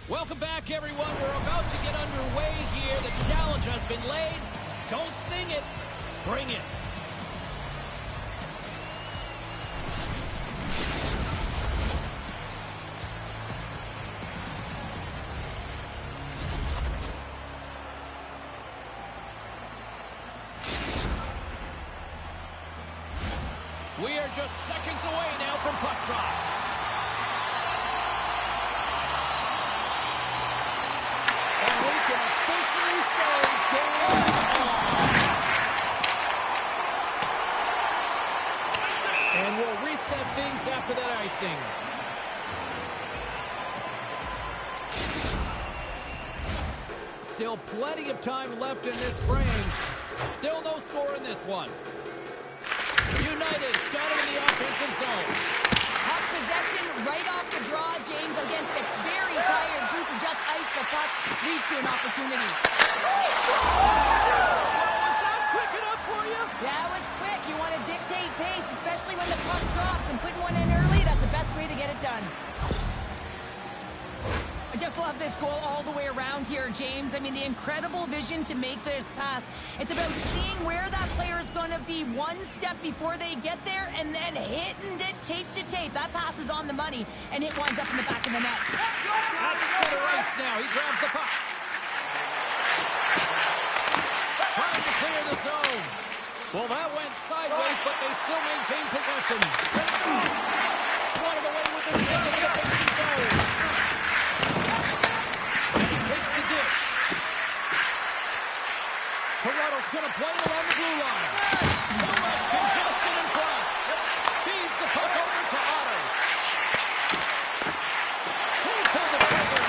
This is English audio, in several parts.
Welcome back, everyone. We're about to get underway here. The challenge has been laid. Don't sing it. Bring it. We are just seconds away now from puck drop. And we'll reset things after that icing. Still plenty of time left in this frame. Still no score in this one. United's got it in the offensive zone. Puck possession right off the draw, James, against a very tired group who just iced the puck, leads to an opportunity. Was that quick enough for you? Yeah, it was quick. You want to dictate pace, especially when the puck drops, and putting one in early, that's the best way to get it done. I just love this goal all the way around here, James. I mean, the incredible vision to make this pass. It's about seeing where that player is going to be one step before they get there and then hitting it tape to tape. That pass is on the money, and it winds up in the back of the net. That's center ice now. He grabs the puck. Trying to clear the zone. Well, that went sideways, but they still maintain possession. Swatted away with the stick in the defensive zone. Takes the dish. Toronto's going to play it along the blue line. Too much congestion in front. Feeds the puck over to Otto. Pull the trigger.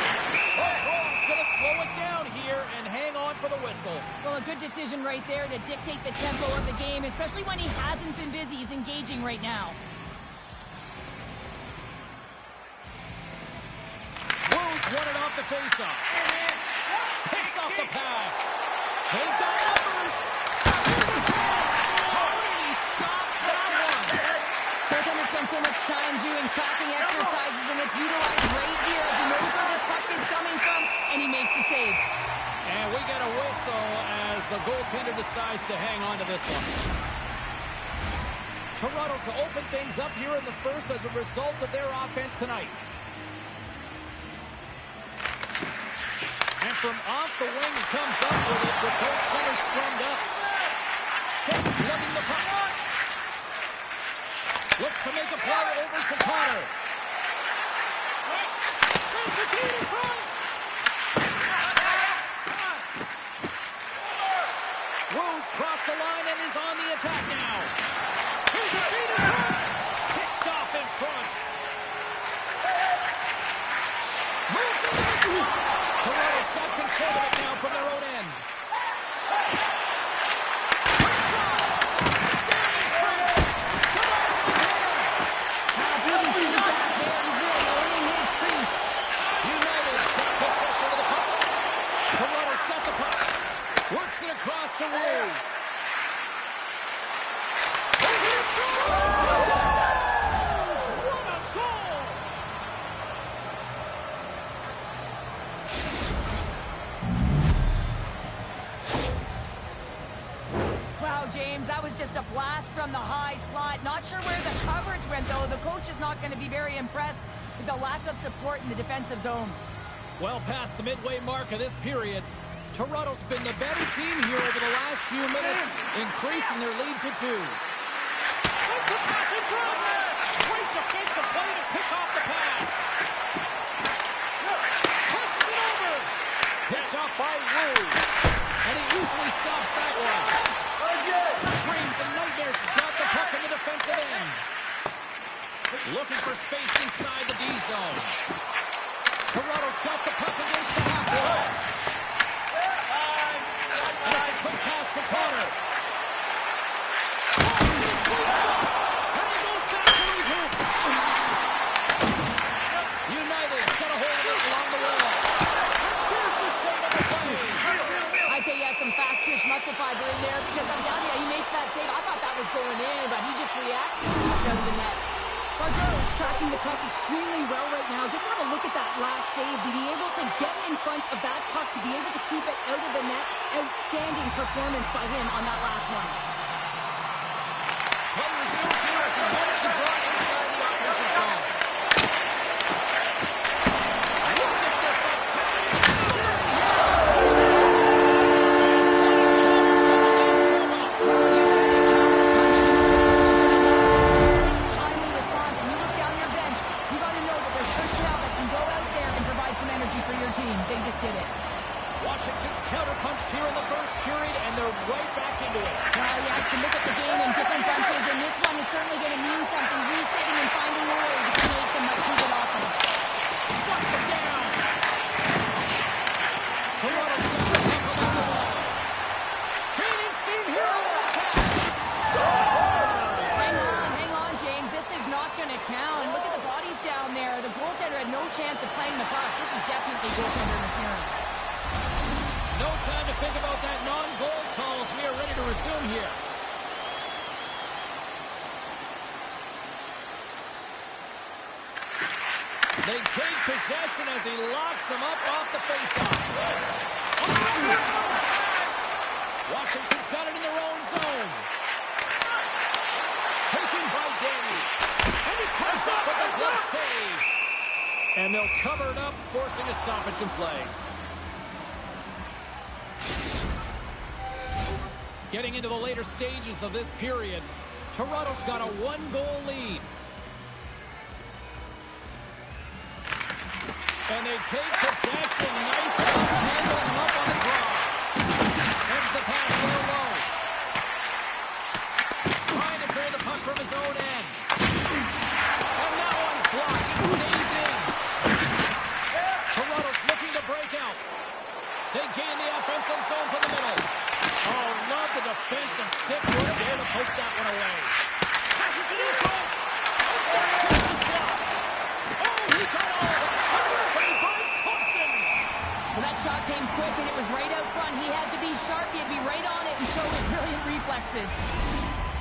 Toronto's going to slow it down here and hang on for the whistle. Well, a good decision right there to dictate the tempo of the game, especially when he hasn't been busy. He's engaging right now. Won it off the faceoff. Picks off the pass. They've got numbers. Here's a chance. How did he stop that one? Kirkham has spent so much time doing tracking exercises, and it's utilized right here as he knows where this puck is coming from, and he makes the save. And we get a whistle as the goaltender decides to hang on to this one. Toronto's opened things up here in the first as a result of their offense tonight. And from off the wing, he comes up with it with both centers strummed up. Chase lugging the puck. over to Connor. Sends the feed in front. Rose crossed the line and is on the attack now. Here's a feed in front. Picked off in front. Moves into the slot. Toronto's got control of it now from their own end. Across to Wu. What a goal! Wow, James, that was just a blast from the high slot. Not sure where the coverage went, though. The coach is not going to be very impressed with the lack of support in the defensive zone. Well past the midway mark of this period. Toronto's been the better team here over the last few minutes, increasing their lead to 2. Sends the pass in front. Great defensive play to pick off the pass. Passes it over. Picked off by Wu. And he easily stops that one. Dreams and nightmares has got the puck in the defensive end. Looking for space inside the D zone. Toronto's got the puck against the half wall. And it's a quick pass to Connor. And he goes back to regroup. United's got a hold of it along the wall. And there's the save of the play. I'd say he has some fast twitch muscle fiber in there because I'm telling you, he makes that save. I thought that was going in, but he just reacts instead of the net. Barjo's tracking the puck extremely well right now. Just have a look at that last save. To be able to get in front of that puck, to be able to keep it out of the net, outstanding performance by him on that last one. Play resumes here as he wants to draw inside the offensive zone. Look at this activity. They just did it. Washington's counterpunched here in the first period, and they're right back into it. Well, yeah, you can look at the game in different bunches, and this one is certainly going to mean something. Resetting and finding a way to create some much-needed offense. Shuts it down. Toronto's got the puck along the wall. Gaining steam here on the attack. Hang on, James. This is not going to count. Look at the bodies down there. The goaltender had no chance of playing the puck. This is definitely goaltender interference. No time to think about that non-goal calls. We are ready to resume here. They take possession as he locks them up off the faceoff. Washington's got it in their own zone. Taken by Danny. And he comes up with a glove save. And they'll cover it up, forcing a stoppage in play. Getting into the later stages of this period, Toronto's got a 1-goal lead. And they take possession. Nice job handling him up on the draw. Sends the pass real low. Trying to clear the puck from his own end. And that one's blocked. It stays in. Toronto's looking to break out. They gain the offensive zone from the middle. Oh, love the defensive stick work there to poke that one away. Passes it in front. And their chance is blocked. Oh, he got all of it. Saved by Thompson. Well, that shot came quick, and it was right out front. He had to be sharp. He had to be right on it and show his brilliant reflexes.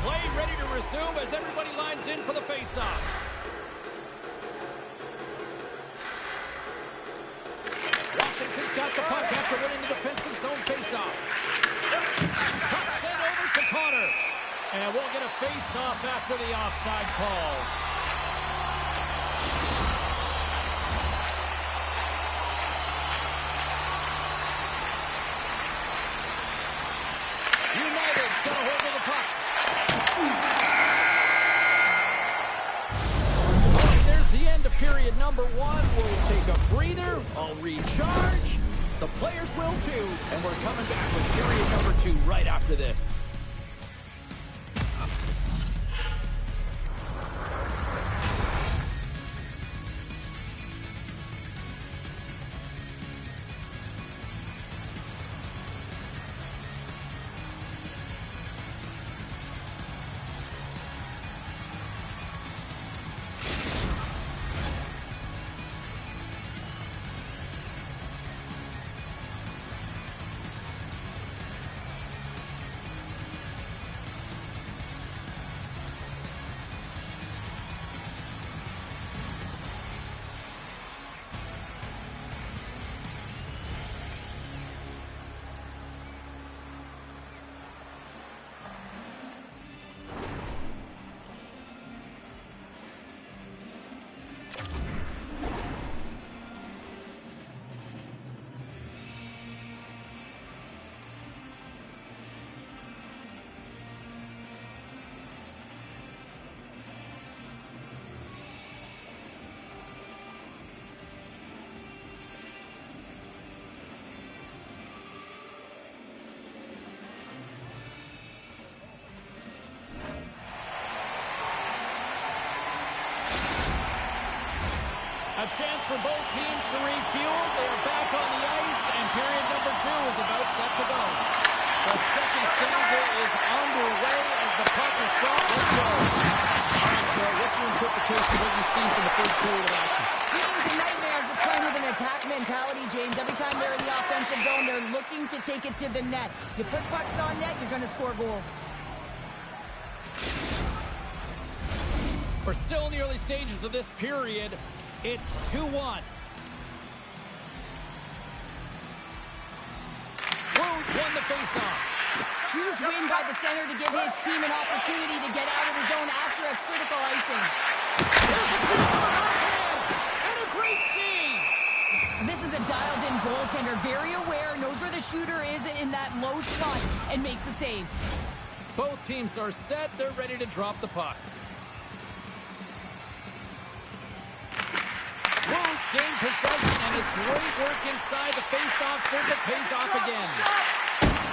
Play ready to resume as everybody lines in for the faceoff. Washington's got the puck after winning the defensive zone faceoff. Puck sent over to Connor. And we'll get a face-off after the offside call. United's got a hold of the puck. period number one. We'll take a breather. I'll recharge. The players will too. And we're coming back with period number two right after this. A chance for both teams to refuel. They are back on the ice, and period number two is about set to go. The second stanza is underway as the puck is dropped. Let's go. All right, Joe, what's your interpretation of what you've seen from the first period of action? Teams and Nightmares is playing with an attack mentality, James. Every time they're in the offensive zone, they're looking to take it to the net. You put pucks on net, you're going to score goals. We're still in the early stages of this period. It's 2-1. Wolves won the faceoff. Huge win by the center to give his team an opportunity to get out of the zone after a critical icing. There's a piece of the backhand, and a great save. This is a dialed-in goaltender, very aware, knows where the shooter is in that low spot, and makes the save. Both teams are set. They're ready to drop the puck. Wolves gain possession, and his great work inside the face-off circuit pays off again.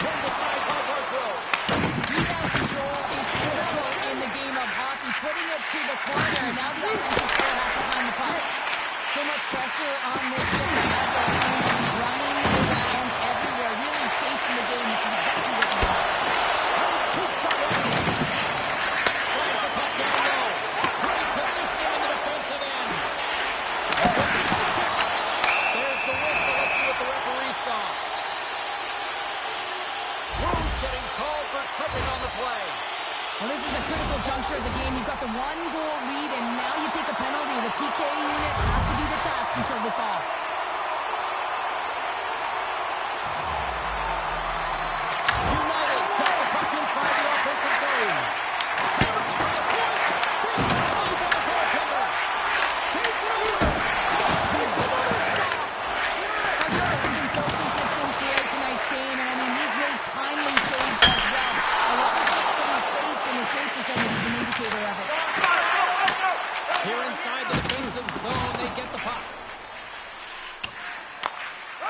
Turned aside by Barthrow. Rebound control is critical in the game of hockey, putting it to the corner. Now the offensive player has to find the puck. So much pressure on this team. Running around everywhere, really chasing the game. This is exactly what we want. Slides the puck down low. Great position on the defensive end. There's the whistle. Let's see what the referee saw. Wolves getting called for tripping on the play. Well, this is a critical juncture of the game. You've got the one-goal lead, and now you take a penalty. The PK unit has to do the task and kill this off. United's got the puck inside the offensive zone. Hammers it to the point. Big save by the goaltender. He's over. Here's another stop. Our has been so consistent throughout tonight's game, and I mean, he's made timely saves as well. A lot of shots in his face, and his save percentage is an indicator of it. Here inside the defensive zone, they get the puck.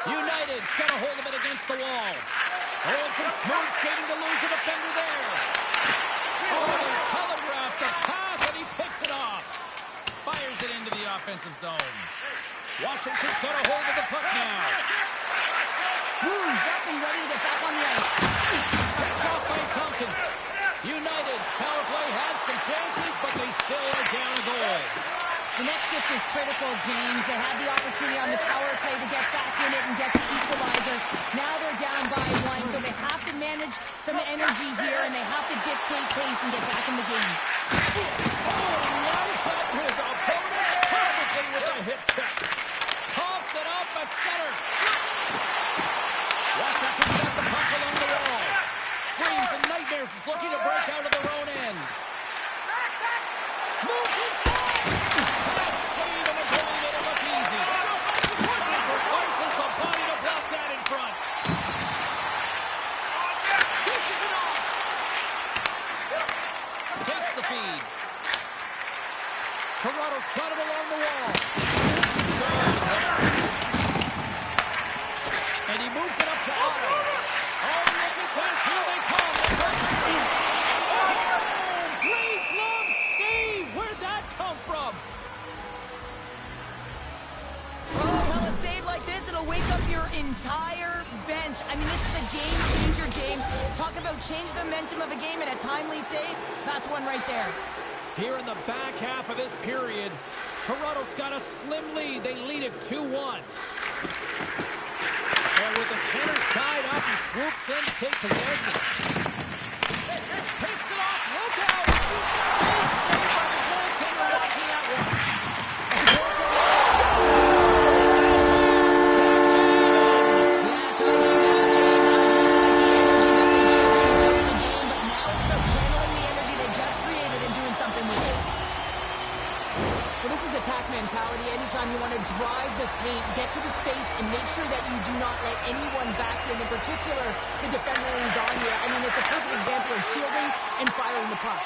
United's got a hold of it against the wall. Oh, it's some smooth skating to lose a defender there. Oh, they telegraphed the pass, and he picks it off. Fires it into the offensive zone. Washington's got a hold of the puck now. Wolves up and ready to get back on the ice. Picked off by Tompkins. United's power play has some chances, but they still are down a goal. The next shift is critical, James. They had the opportunity on the power play to get back in it and get the equalizer. Now they're down by one, so they have to manage some energy here, and they have to dictate pace and get back in the game. Oh, lines up his opponent perfectly with a hip check. Coughs it up at center. Washington got the puck along the wall. Dreams and Nightmares is looking to break out of their own end. Moves inside. That save, and the goalie made it look easy. Sacrifices the body to block that in front. Pushes it off. Takes the feed. Toronto's got him along the wall. And he moves it up to Otto. Oh, look at this. Here they come. Oh, great glove save. Where'd that come from? Well, a save like this, it'll wake up your entire bench. I mean, this is a game changer, James. Talk about change the momentum of a game and a timely save. That's one right there. Here in the back half of this period, Toronto's got a slim lead. They lead it 2-1. And with the centers tied up, he swoops in to take possession. Takes it off. Look out. Big save by the goaltender watching that one. Attack mentality. Anytime you want to drive the paint, get to the space, and make sure that you do not let anyone back in particular, the defender who's on you. I mean, it's a perfect example of shielding and firing the puck.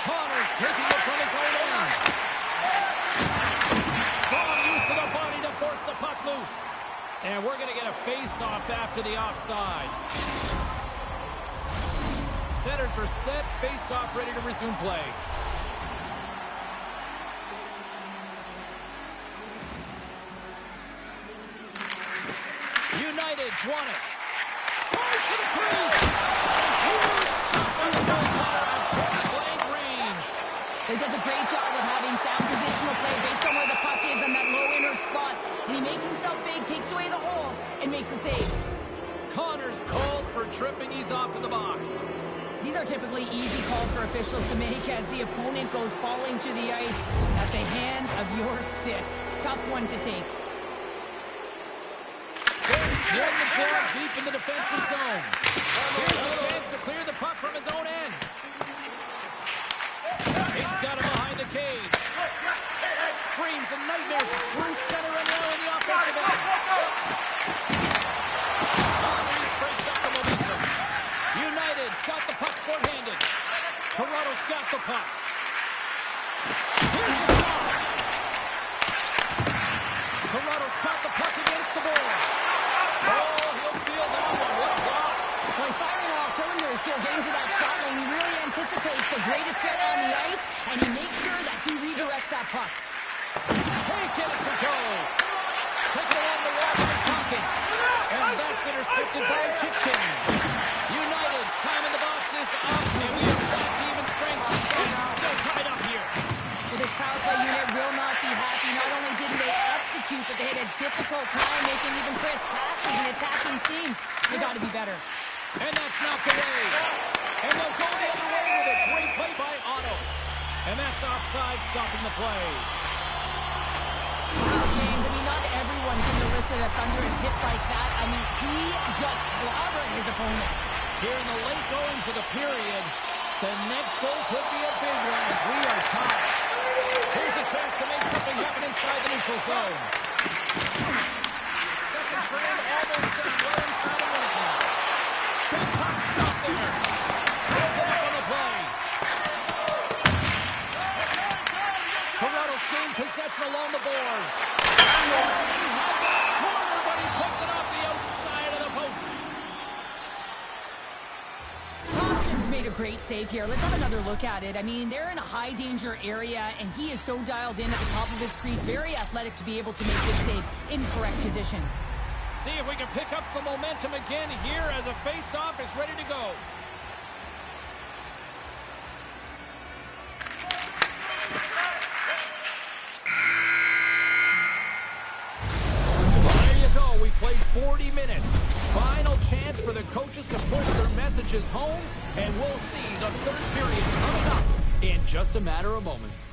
Connor's taking it from his own end. Strong use of the body to force the puck loose. And we're going to get a face-off after the offside. Centers are set, face-off ready to resume play. United's won it. Tries to the crease. Huge stop on the goaltender at point-blank range. He does a great job of having sound positional play based on where the puck is in that low inner spot. And he makes himself big, takes away the holes, and makes a save. Connor's called for tripping. He's off to the box. These are typically easy calls for officials to make as the opponent goes falling to the ice at the hands of your stick. Tough one to take. Won the draw deep in the defensive zone. Here's a chance to clear the puck from his own end. He's got him behind the cage. Dreams and nightmares through center and now in the offensive end. Reese breaks up the momentum. United's got the puck short-handed. Toronto's got the puck. Here's the shot. Toronto's got the puck against the boards. Oh, he'll feel that one. What a block. Well, he's firing all cylinders here, getting to that shot lane. He really anticipates the greatest threat on the ice, and he makes sure that he redirects that puck. Can't get it to go. Taking it on the wall by Tompkins. And that's intercepted by Kitchen. United's time in the box is up, and we are back to even strength. It's still tied up here. Well, this power play unit will not be happy. Not only didn't they execute, but they had a difficult time making even crisp passes and attacking seams. They got to be better. And that's knocked away. And they'll go the other way with a great play by Otto. And that's offside, stopping the play. Well, James, I mean, not everyone can elicit a thunderous hit like that. I mean, he just clobbered his opponent. Here in the late goings of the period, the next goal could be a big one as we are tied. Here's a chance to make something happen inside the neutral zone. Second frame, almost done. Well inside a minute now. Big time stop there. Puts it up on the play. Toronto's gained possession along the boards. He had that corner, but he puts it off the outside of the post. Thompson's made a great save here. Let's have another look at it. I mean, they're in a high danger area, and he is so dialed in at the top of his crease. Very athletic to be able to make this save in correct position. See if we can pick up some momentum again here as a face-off is ready to go. There you go. We played 40 minutes. Final chance for the coaches to push their messages home, and we'll see the third period coming up in just a matter of moments.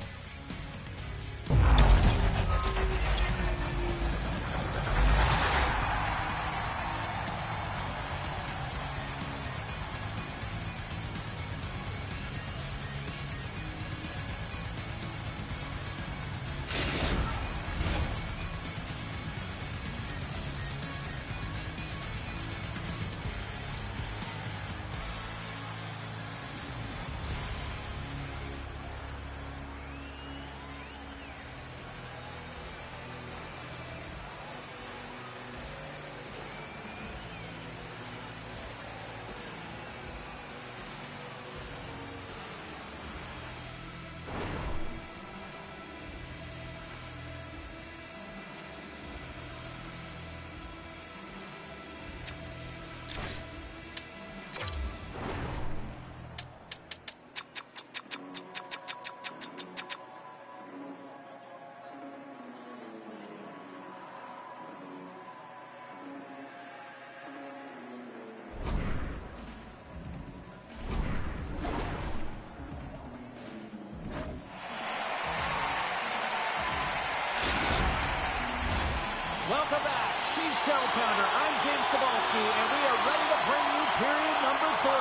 Welcome back. She's Cheryl Pounder. I'm James Cebulski, and we are ready to bring you period number 3.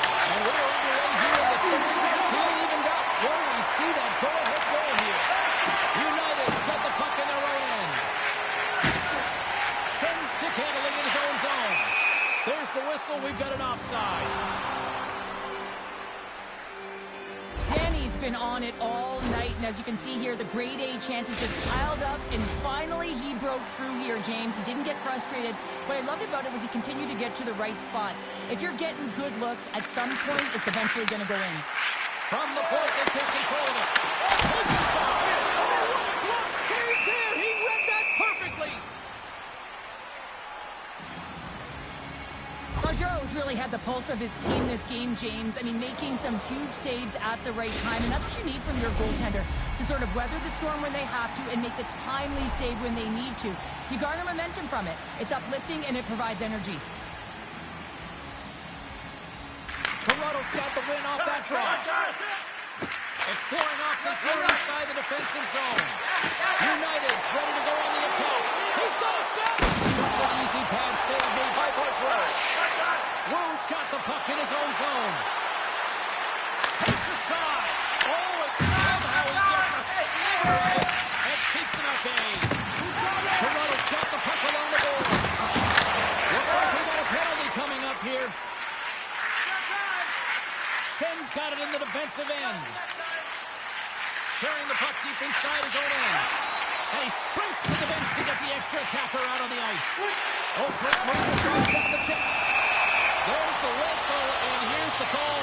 And we are underway here in the third. Still evened up. Where we see that go-ahead goal here. United's got the puck in their own end. Sends stick handling in his own zone. There's the whistle. We've got an offside. Danny's been on it all night, and as you can see here, the grade A chances just piled up, and finally he broke through here, James. He didn't get frustrated. What I loved about it was he continued to get to the right spots. If you're getting good looks, at some point, it's eventually going to go in. From the point, they take control of it. Takes a shot. Glove save there. He read that perfectly. Margero's really had the pulse of his team this game, James. I mean, making some huge saves at the right time, and that's what you need from your goaltender, to sort of weather the storm when they have to and make the timely save when they need to. You garner momentum from it. It's uplifting, and it provides energy. Toronto's got the win off that draw. Exploring options here inside the defensive zone. United's ready to go on the attack. He's got a step. Just an easy pad save made by Margero. Wu's got the puck in his own zone. Takes a shot. Oh, and somehow he gets a sliver of it and keeps it at bay. Toronto's got the puck along the board. Looks like we got a penalty coming up here. Chen's got it in the defensive end. Carrying the puck deep inside his own end. And he sprints to the bench to get the extra attacker out on the ice. Oh, great move to sidestep the check. There's the whistle, and here's the call.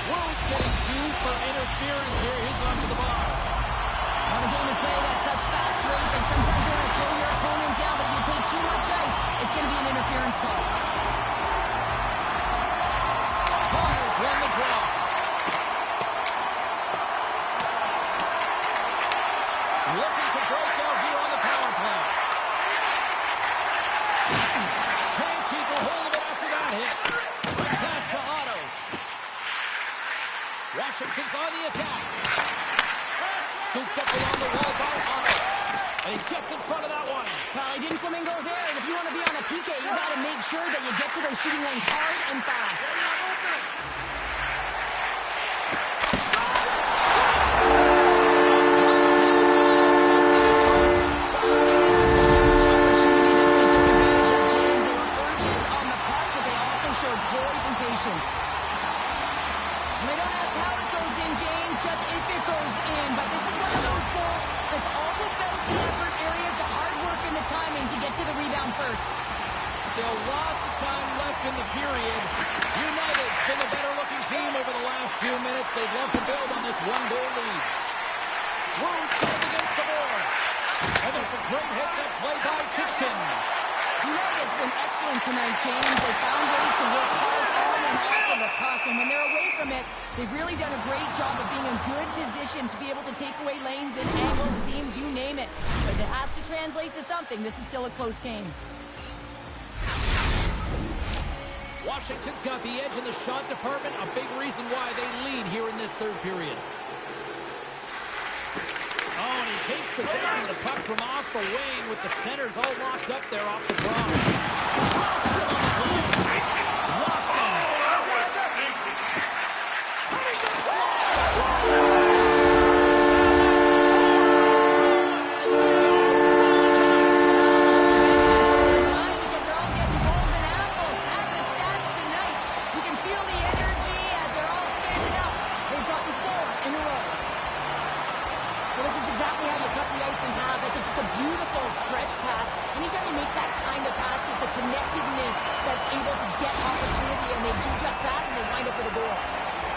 Wu's getting due for interference here. He's onto the box. Well, the game is played at such fast rate that sometimes you want to slow your opponent down, but if you take too much ice, it's going to be an interference call. Connors won the draw. Looking to break out here on the power play. Can't keep a hold of it after that hit. Quick pass to Otto. Washington's on the attack. Scooped up along the wall by Otto. And he gets in front of that one. Well, he didn't flamingo there, and if you want to be on a PK, you got to make sure that you get to those shooting lanes hard and fast. Still lots of time left in the period. United's been the better-looking team over the last few minutes. They'd love to build on this one-goal lead. Wu's stand against the boards. And that's a great hits-up play by Kitchkin. United's been excellent tonight, James. They found ways to work hard on and off of the puck, and when they're away from it, they've really done a great job of being in good position to be able to take away lanes and angles, seams, you name it. But it has to translate to something. This is still a close game. Washington's got the edge in the shot department, a big reason why they lead here in this third period. Oh, and he takes possession of the puck from off the wing with the centers all locked up there off the draw.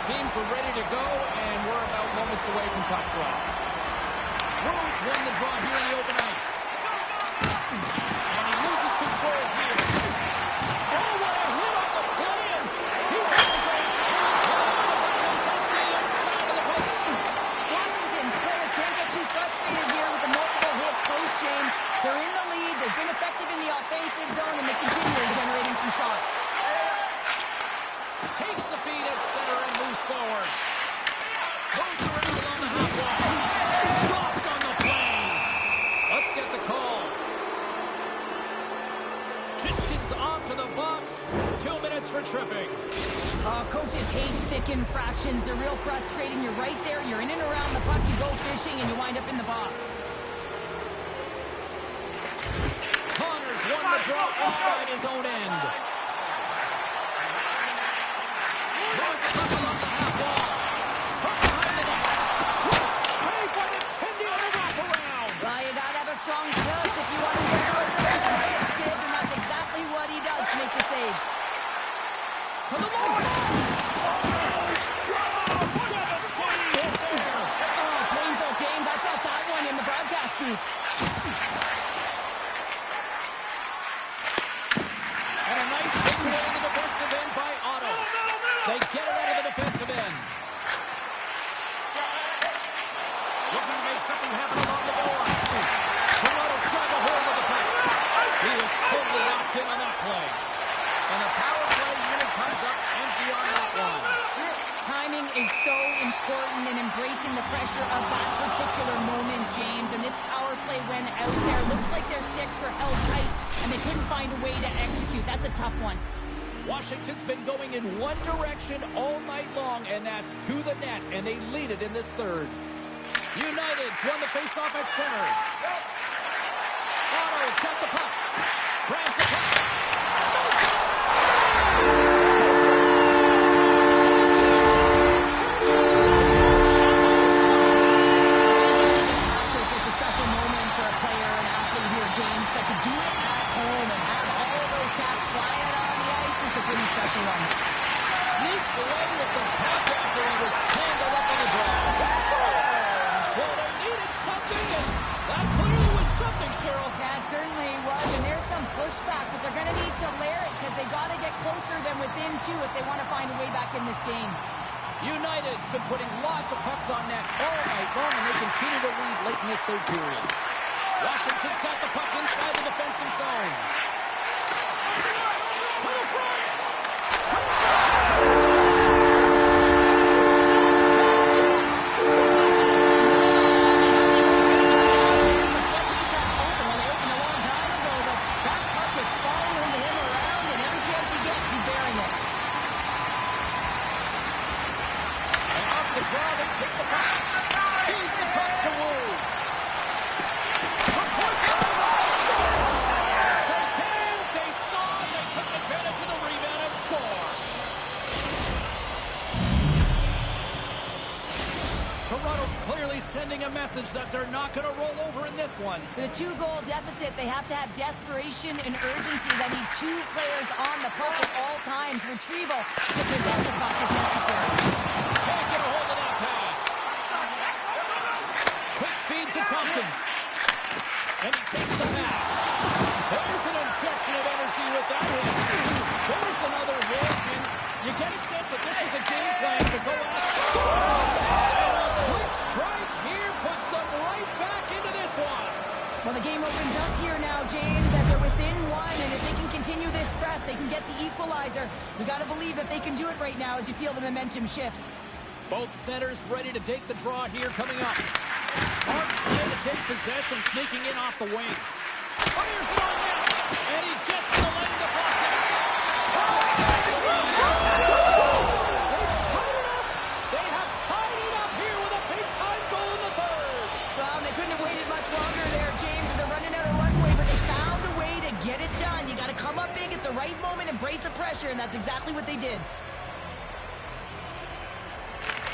Teams are ready to go, and we're about moments away from puck drop. Wu's won the draw here in the open ice. And he loses control here. Oh, what a hit on the play! He's also on the inside of the post. Washington's players can't get too frustrated here with the multiple hit post, James. They're in the lead, they've been effective in the offensive zone, and they continue generating some shots. Takes the feed at center and moves forward. Goes around on the half wall. Dropped on the plane. Comes onto the box. 2 minutes for tripping. Coaches hate stick infractions. They're real frustrating. You're right there. You're in and around the puck. You go fishing, and you wind up in the box. Connors won the draw inside his own end. There's the puck along the half wall. Puck behind the net. Great save by the Tendy on the wraparound. Well, you gotta have a strong push if you want to get those first hits, Gibbs, and that's exactly what he does to make the save. To the wall. Devastating hit there. Oh, painful, James. I felt that one in the broadcast booth. And a nice hit into the defensive end by Otto. They get it out of the defensive end. Looking to make something happen along the goal line. Toronto's got a hold of the puck. He was totally locked in on that play. And the power play unit comes up empty on that one. Timing is so important in embracing the pressure of that particular moment, James. And this power play went out there. Looks like their sticks were held tight, and they couldn't find a way to execute. That's a tough one. Washington's been going in one direction all night long, and that's to the net, and they lead it in this third. United's won the faceoff at center. Otto's got the puck. Grabs the puck. It's a special moment for a player and athlete here, James, but to do it at home and have all of those caps flying on the ice, it's a pretty special one. Sneaks away with the puck after he was tangled up on the ground. Storms! Well, they needed something, and that clearly was something, Cheryl. That certainly was, and there's some pushback, but they're going to need to layer it because they got to get closer than within two if they want to find a way back in this game. United's been putting lots of pucks on net all night long, and they continue to lead late in this third period. Washington's got the puck inside the defensive zone. To the front! Toronto's clearly sending a message that they're not going to roll over in this one. With a 2-goal deficit, they have to have desperation and urgency. They need two players on the puck at all times. Retrieval to possess the puck is necessary. Can't get a hold of that pass. Quick feed to Tompkins. And he takes the pass. There's an injection of energy with that hit. There's another hit, and you get a sense that this was a game plan to go out. Strike here puts them right back into this one. Well, the game opens up here now, James, as they're within one, and if they can continue this press, they can get the equalizer. You got to believe that they can do it right now as you feel the momentum shift. Both centers ready to take the draw here coming up. Smart play to take possession, sneaking in off the wing. Fires it on net, and he gets the leg to block it. They have tied it up here with a big-time goal in the third. Well, they couldn't have waited much longer there, James. They're running out of runway, but they found a way to get it done. You got to come up big at the right moment and brace the pressure, and that's exactly what they did.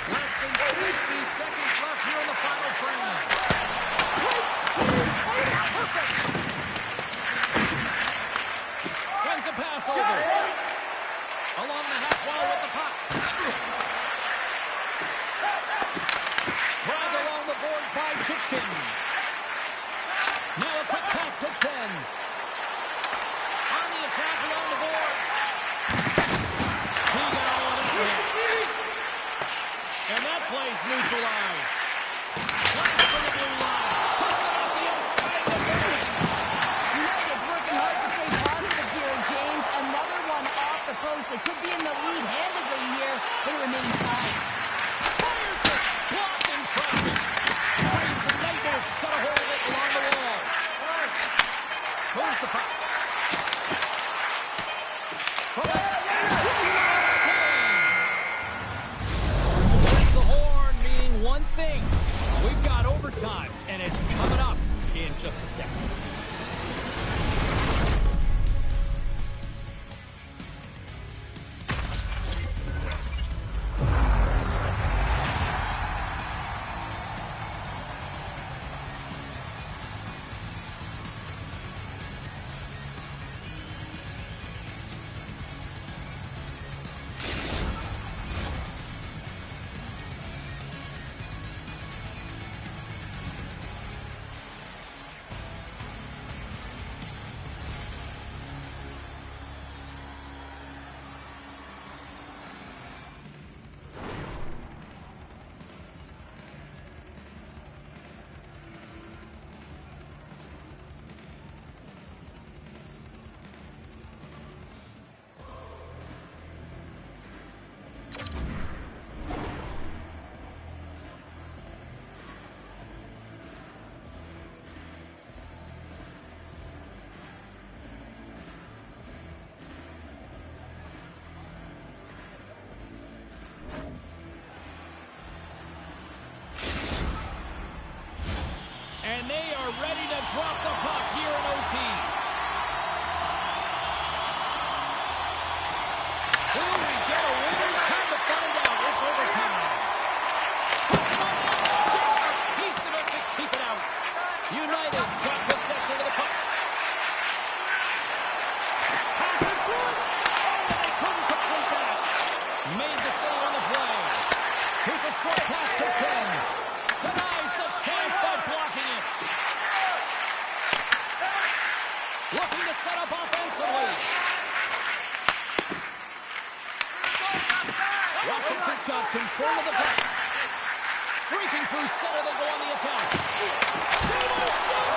Less than 60 seconds left here in the final frame. Great save! Perfect! Sends a pass over. Along the half wall with the puck. Dragged along the boards by Chichkin. Now a quick pass to Chen. On the attack along the boards. He got all of that hit. And that play's neutralized. Flash from the blue line. Puts it off the inside of the ring. United's working hard to stay positive here, James. Another one off the post. They could be in the lead handedly here, but it remains tied. Fires it. Blocked in traffic. Dreams and nightmares has got a hold of it along the wall. Moves the puck. drop the puck here in OT. Will we get a winner? Time to find out. It's overtime. Puts him on net. Gets a piece of it to keep it out. United's got possession of the puck. Pass it to it. Oh, they couldn't complete that. Made the save on the play. Here's a short pass to Chen. Denies the chance by blocking it. Looking to set up offensively. Washington's got control of the puck. Streaking through center, they go on the attack. They want to stop.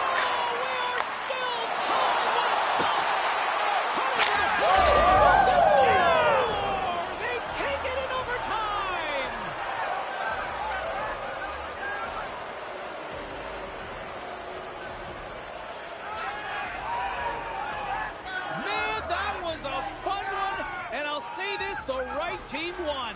Oh, we are still tied. What a stop. Turning to the top. They score. They take it in overtime. Man, that was a fun one. And I'll say this, the right team won.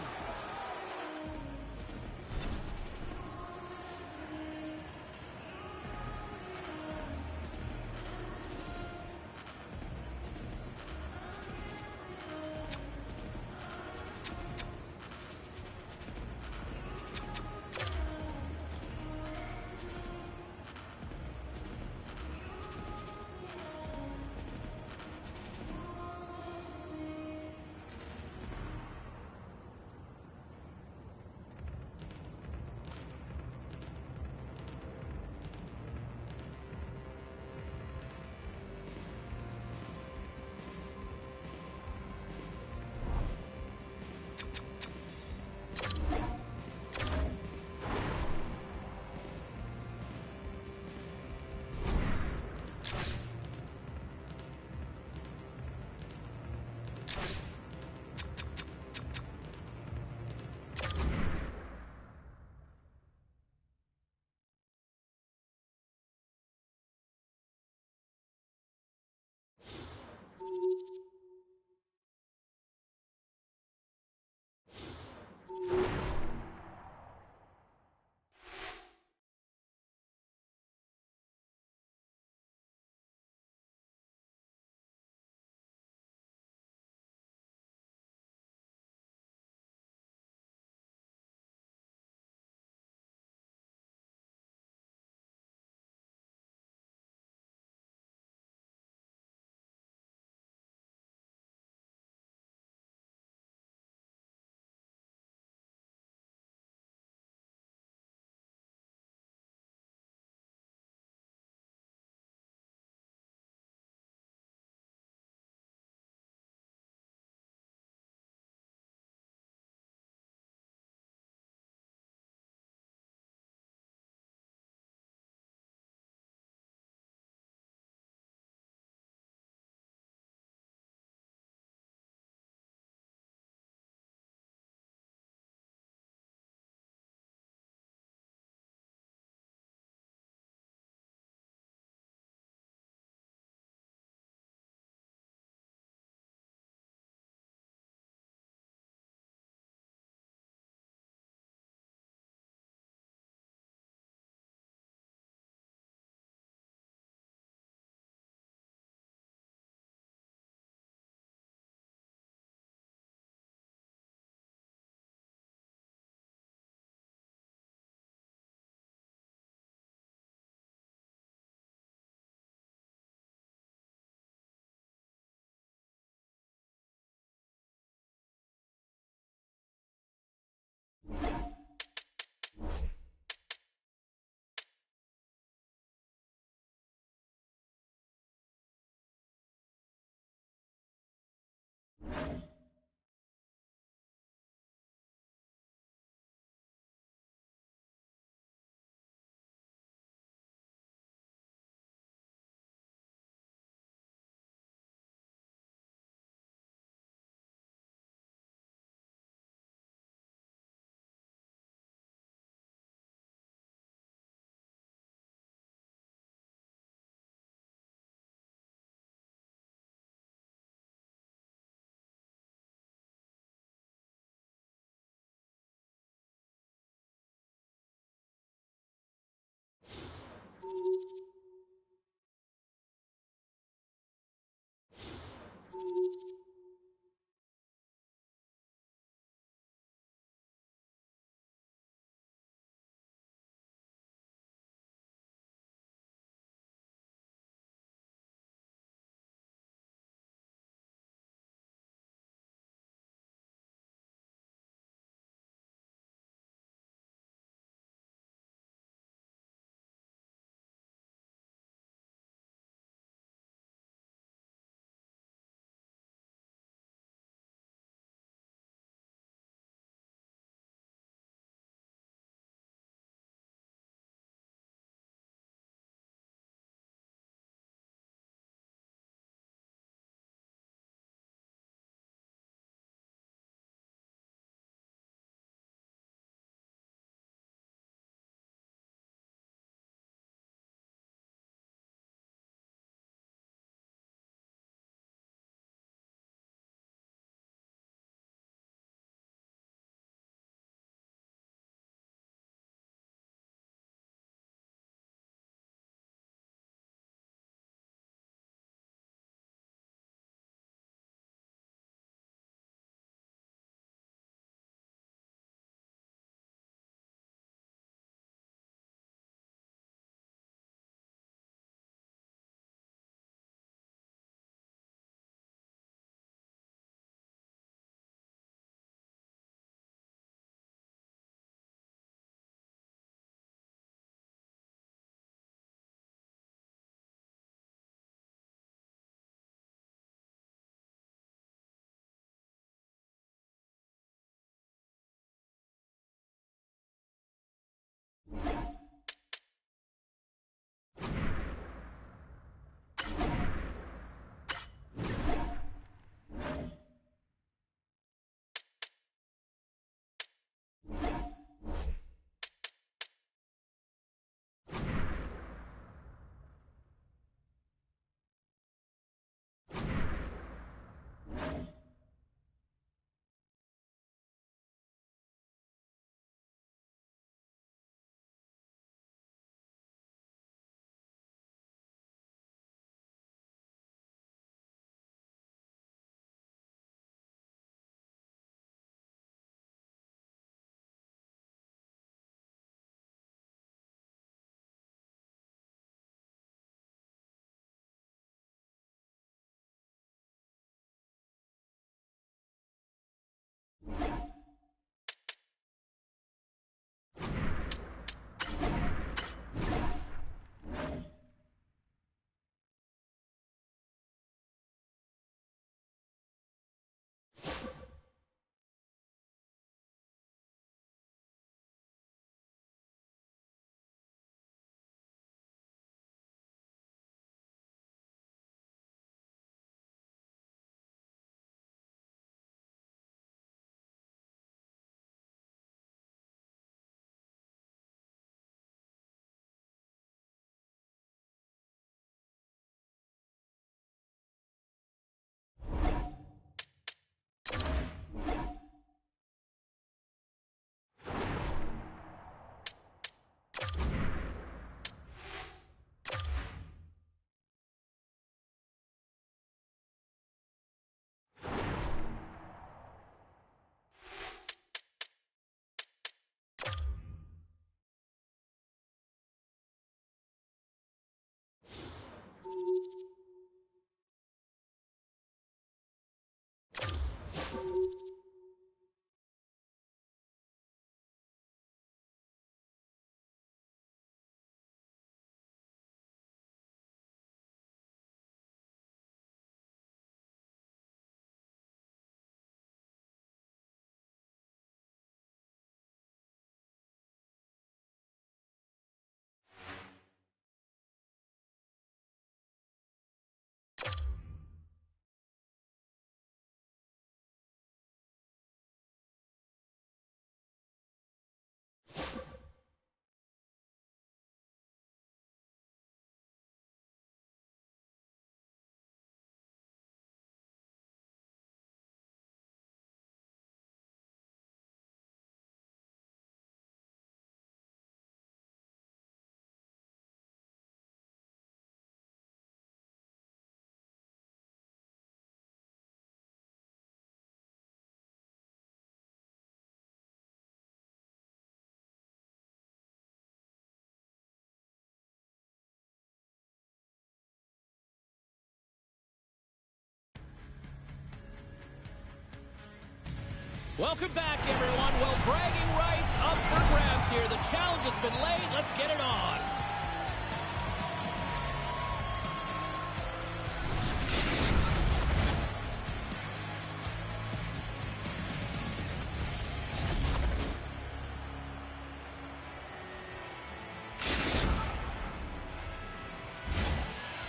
Welcome back, everyone. Well, bragging rights up for grabs here. The challenge has been laid. Let's get it on.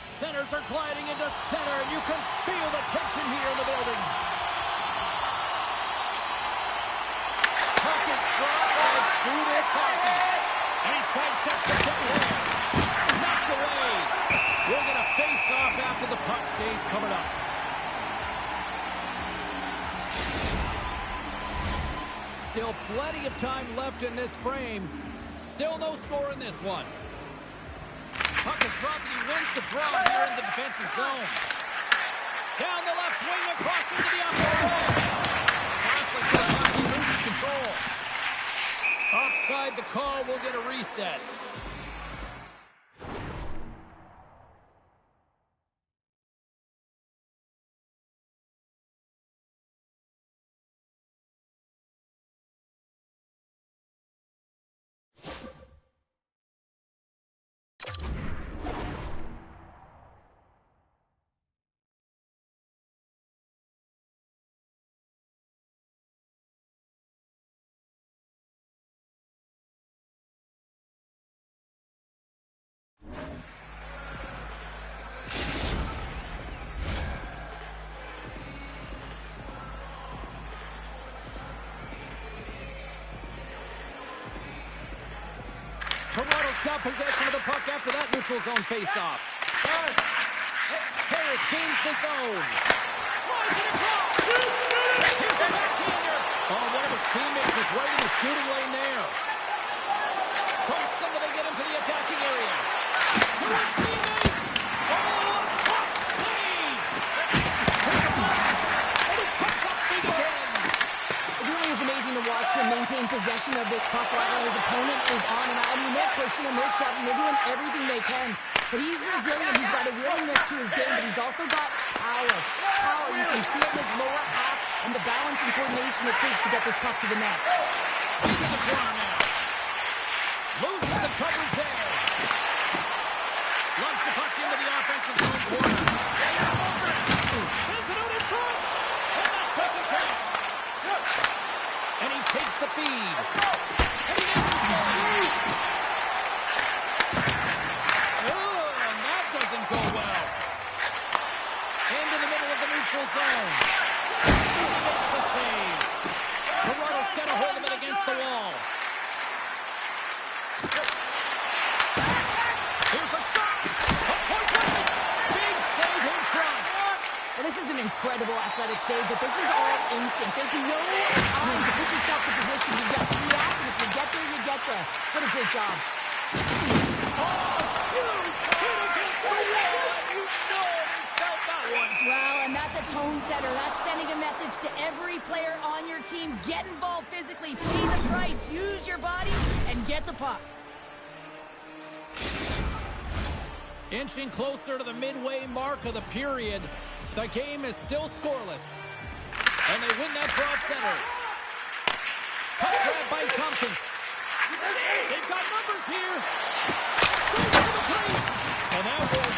Centers are gliding into center, and you can feel the tension here in the building. Through this hockey. And he sidesteps the football. Knocked away. We're going to face off after the puck stays covered up. Still plenty of time left in this frame. Still no score in this one. Puck is dropped and he wins the draw here in the defensive zone. Down the left wing across into the offensive zone. Crossing to the puck, he loses control. Offside the call, will get a reset. Toronto's got possession of the puck after that neutral zone face-off. Harris gains the zone. Slides it across. Here's a backhander. Oh, one of his teammates is right in the shooting lane there. From center, they get into the attacking area. To his teammate. Oh, clutch save. Here's a blast. And he puts up big again. It really is amazing to watch him maintain possession of this puck while his opponent is on and out. I mean, they're pushing him, they're shoving, they're doing everything they can. But he's resilient, he's got a willingness to his game, but he's also got power. Power, you can see it in his lower half and the balance and coordination it takes to get this puck to the net. Into the corner now. Loses the coverage there. Lumps the puck into the offensive zone corner. Sends it out in front. And that doesn't count. And he takes the feed. And he makes the save. Oh, and that doesn't go well. Into the middle of the neutral zone. And he makes the save. Toronto's got a hold of it against the wall. Here's a shot. A point blank. Big save in front. Well, this is an incredible athletic save, but this is all instinct. There's no time to put yourself in position. You just react, and if you get there, you get there. What a great job. Oh, huge hit against the wall. You know he felt that one. Well, and that's a tone setter. That's sending a message to every player on your team. Get involved physically, pay the price, use your body, and get the puck. Inching closer to the midway mark of the period. The game is still scoreless. And they win that draw at center. Puck grab by Tompkins. They've got numbers here. Straight to the crease. And that one goes.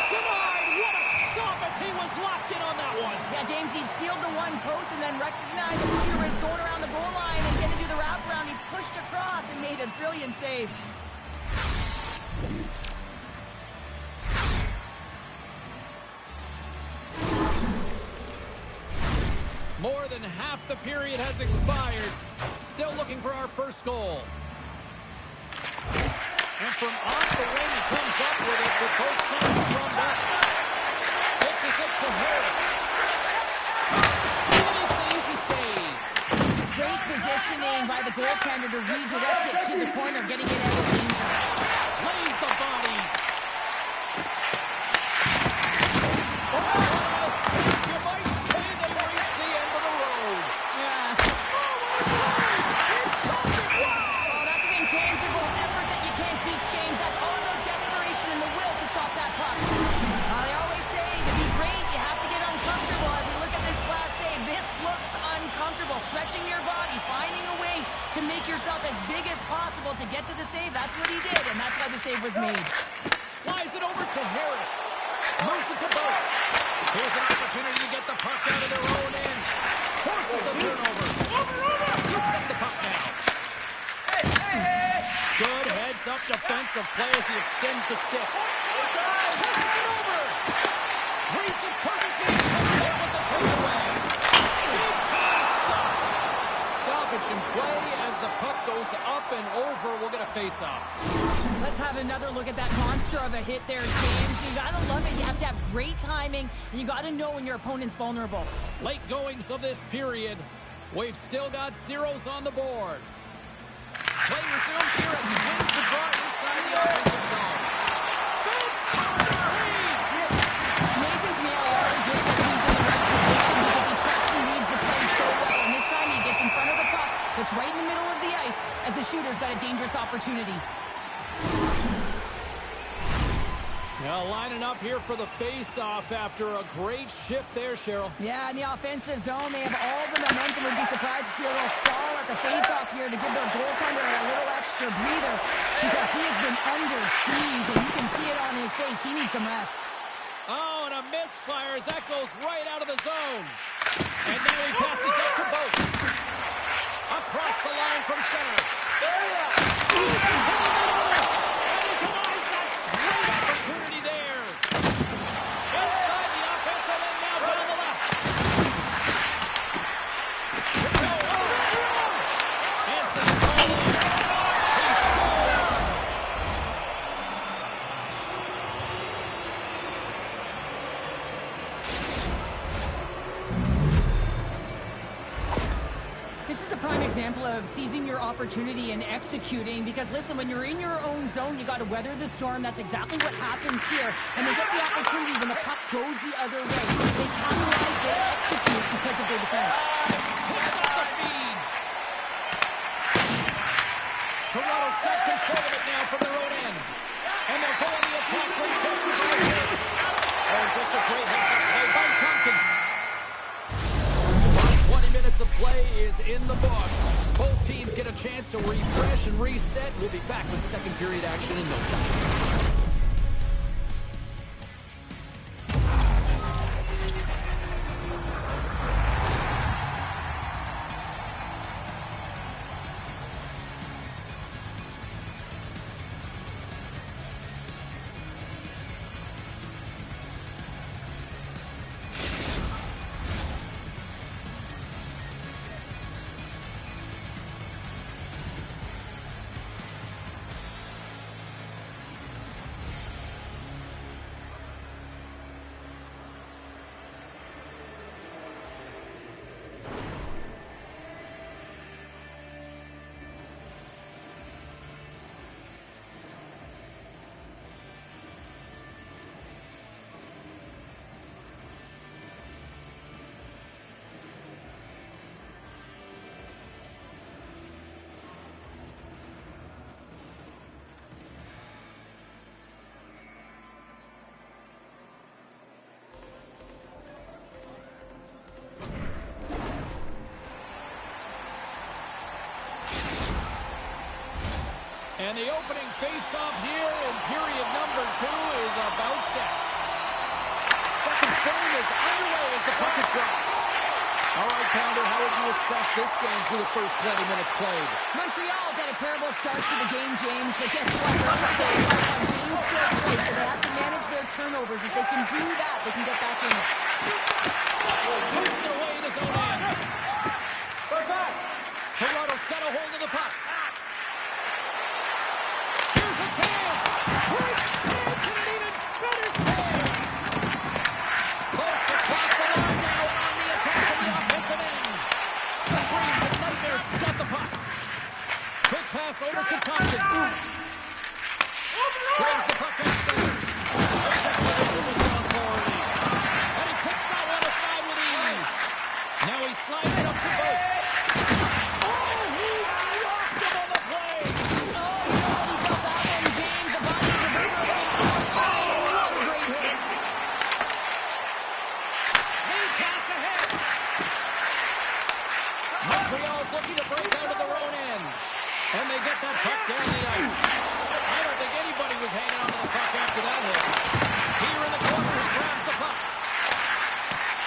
Denied. What a stop as he was locked in on that one. Yeah, James, he'd sealed the one post and then recognized the shooter was going around the goal line and going to do the wraparound. He pushed across and made a brilliant save. More than half the period has expired. Still looking for our first goal. And from off the wing, he comes up with it with both sides sprung up. Pushes it to Harris. And it's an easy save. Great positioning by the goaltender to redirect it to the corner, getting it out of danger. Lays the body. Stretching your body, finding a way to make yourself as big as possible to get to the save. That's what he did, and that's why the save was made. Slides it over to Harris. Moves it to both. Here's an opportunity to get the puck out of their own end. Forces the turnover. Scoops up the puck now. Good heads-up defensive play as he extends the stick. Passes it over. Reads it perfectly. Comes up with the takeaway. In play as the puck goes up and over. We'll get a face-off. Let's have another look at that monster of a hit there, James. You gotta love it. You have to have great timing, and you gotta know when your opponent's vulnerable. Late goings of this period. We've still got zeros on the board. Play resumes here as he wins the draw inside the offensive zone. Fantastic save! It's amazing to me how he always looks like he's in the right position because he tracks and reads the play so well. And this time he gets in front of the puck. It's right in the middle of the ice as the shooter's got a dangerous opportunity. Now lining up here for the face-off after a great shift there, Cheryl. Yeah, in the offensive zone, they have all the momentum. Would be surprised to see a little stall at the face-off here to give their goaltender a little extra breather because he has been under siege, and you can see it on his face. He needs some rest. Oh, and a misfire as that goes right out of the zone. And now he passes up to both. Across the line from center. Moves into the middle. And he denies that great opportunity there. Inside the offensive end now down the left. Here we go. Hansen goal. He scores. This is a prime example of seizing your opportunity and executing because, listen, when you're in your own zone, you got to weather the storm. That's exactly what happens here. And they get the opportunity when the puck goes the other way. They capitalize, they execute because of their defense. Picks up the feed. Toronto's got control of it now from their own end. And they'll go on the attack. Great pressure by Harris. Oh, just a great heads-up play by Tompkins. 20 minutes of play is in the books. Both teams get a chance to refresh and reset. We'll be back with second period action in no time. the opening face-off here in period number 2 is about set. Second frame is underway as the puck is dropped. All right, Pounder, how would you assess this game through the first 20 minutes played? Montreal's had a terrible start to the game, James, but guess what? They're on the same line on being still close, so they have to manage their turnovers. If they can do that, they can get back in it. Puts it away in his own end. Toronto's got a hold of the puck. Here's a chance. Great chance and an even better save. Folks across the line now and on the attack of the offensive end. The Dreams and Nightmares stop the puck. Quick pass over to Tompkins. Brings the puck out center. There's a collision with one forward. And he puts that one aside with ease. Now he slides it up to Boat. Looking to break out of their own end. And they get that puck down the ice. I don't think anybody was hanging on to the puck after that hit. Here in the corner, he grabs the puck.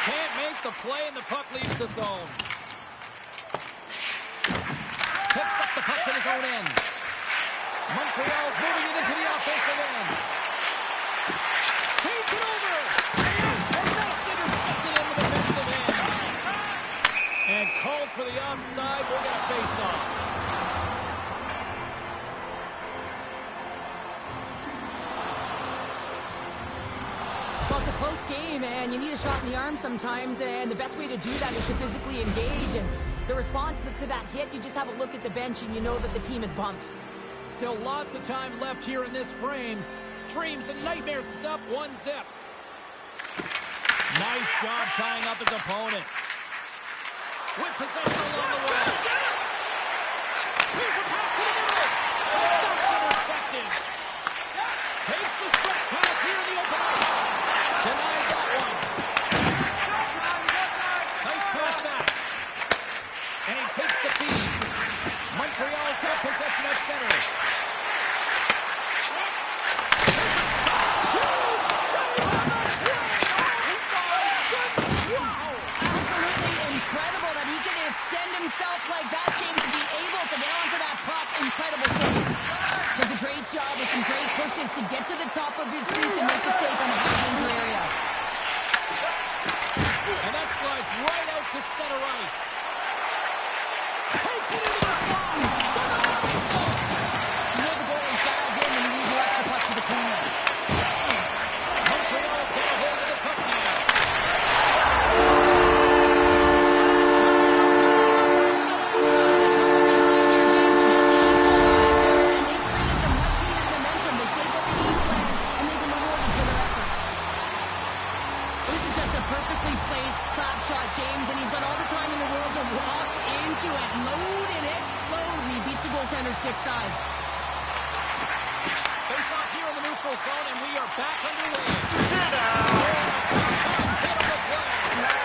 Can't make the play, and the puck leaves the zone. Picks up the puck in his own end. Montreal's moving it into the offensive end. Takes it over. And that's intercepted in the defensive end. And called for the offside. We're going to face off. Well, it's a close game, and you need a shot in the arm sometimes, and the best way to do that is to physically engage. And the response to that hit, you just have a look at the bench, and you know that the team is bumped. Still lots of time left here in this frame. Dreams and Nightmares is up 1-0. Nice job tying up his opponent. With possession along the wall. Here's a pass to the middle. That's intercepted. Takes the stretch pass here in the open ice. Denied that one. Nice pass back. And he takes the feed. Montreal's got possession at center. Extend himself like that, James, to be able to get onto that puck. Incredible save. Does a great job with some great pushes to get to the top of his crease and make the save on the high danger area. And that slides right out to center ice. Takes it into the slot. Does it not so? You know the goal inside him and he redirects the puck to the corner. Montreal's got a hold of the puck now. Perfectly placed slap shot, James, and he's got all the time in the world to walk into it, load and explode. He beats the goaltender stick side. Face off here in the neutral zone, and we are back underway.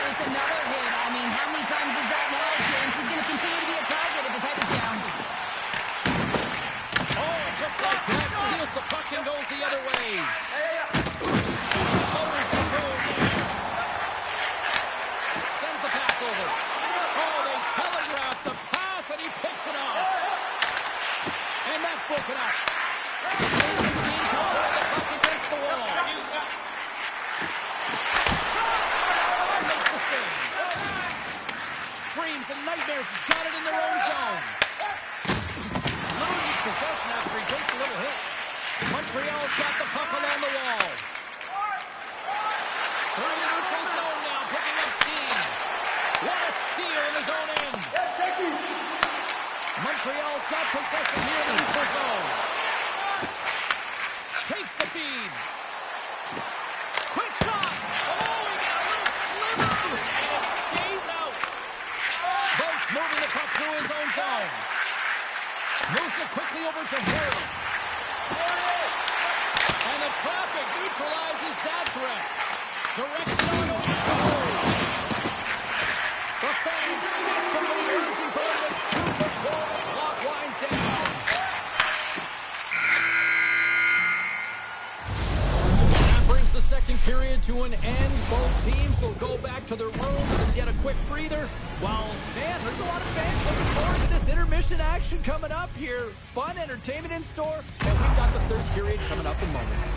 It's another hit. I mean, how many times is that now, James? He's going to continue to be a target if his head is down. Oh, just like that, steals the puck and goes the other way. Lowers the goal there. Sends the pass over. Oh, they telegraph the pass, and he picks it up. And that's broken up. Canadians gain control of the puck against the wall. Makes the save. Dreams and Nightmares has got it in their own zone. Loses possession after he takes a little hit. Montreal's got the puck along the wall. Through the neutral zone now, picking up steam. What a steal in his own end. Montreal's got possession here in the neutral zone. Takes the feed. Quick shot. Oh, he got a little sliver, and it stays out. Boats moving the puck through his own zone. Moves it quickly over to Nehl. And the traffic neutralizes that threat. Directs it on over to Nehl. The fans desperately urging for him to shoot before the clock winds down. to an end. Both teams will go back to their rooms and get a quick breather. Well, man, there's a lot of fans looking forward to this intermission action coming up here. Fun entertainment in store, and we've got the third period coming up in moments.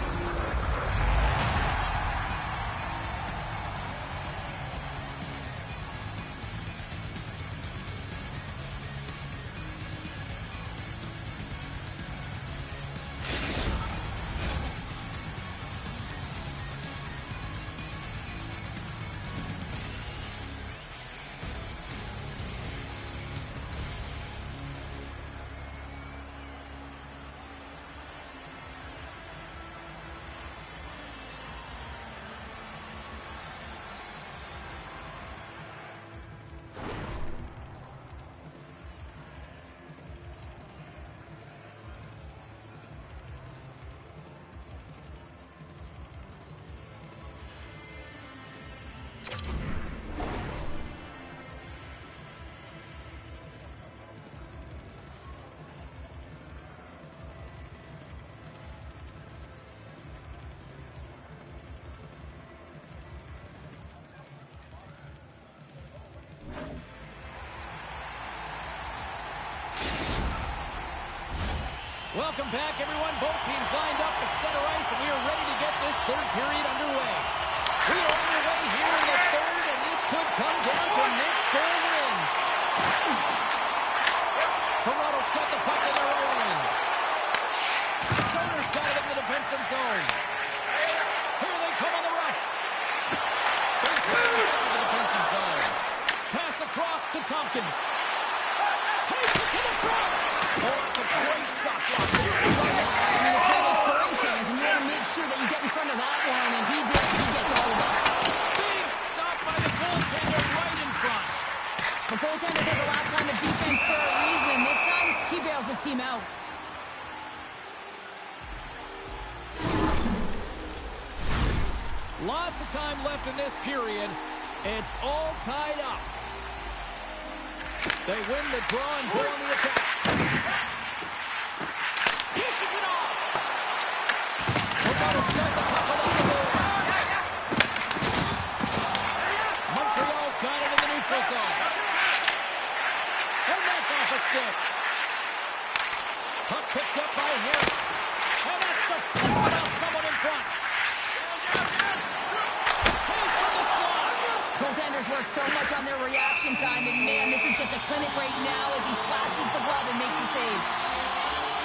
Welcome back, everyone. Both teams lined up at center ice, and we are ready to get this third period underway. We are underway here in the third, and this could come down to next goal wins. Toronto's got the puck in their own end. Stoner's got it in the defensive zone. Here they come on the rush. They play inside the defensive zone. Pass across to Tompkins. Takes it to the front. Oh, that's a great shot block. I mean, it's got a scoring chance, and you want to make sure that you get in front of that one, and he did. He gets all of it. Big stop by the goaltender right in front. The goaltender did the last line of defense for a reason. This time, he bails his team out. Lots of time left in this period. It's all tied up. They win the draw and go on the attack. Pushes it off. Toronto's got the puck along the board. Montreal's got it in the neutral zone. And that's off a stick. Puck picked up by Harris. And that's deflected off someone in front. Chase on the slot. Goaltenders work so much on their reaction time, and man, this is just a clinic right now as he flashes the glove and makes the save.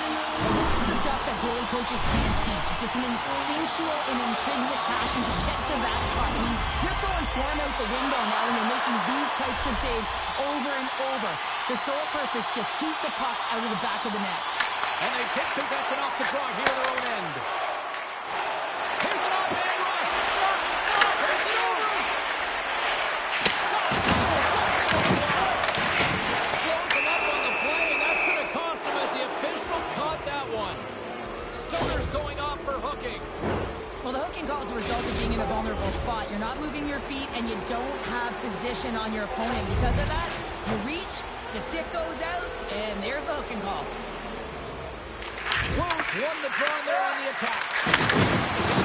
This is the stuff that goalie coaches can't teach. It's just an instinctual and intrinsic passion to get to that puck. I mean, you're throwing form out the window now when you're making these types of saves over and over. The sole purpose, just keep the puck out of the back of the net. And they take possession off the draw here at their own end. Here's an off-man rush. Saves it over. Slows him up on the play, and that's going to cost him as the officials caught that one. Stoner's going off for hooking. Well, the hooking call is a result of being in a vulnerable spot. You're not moving your feet, and you don't have position on your opponent. Because of that, you reach, the stick goes out, and there's the hooking call. Wolves won the draw, and they're on the attack.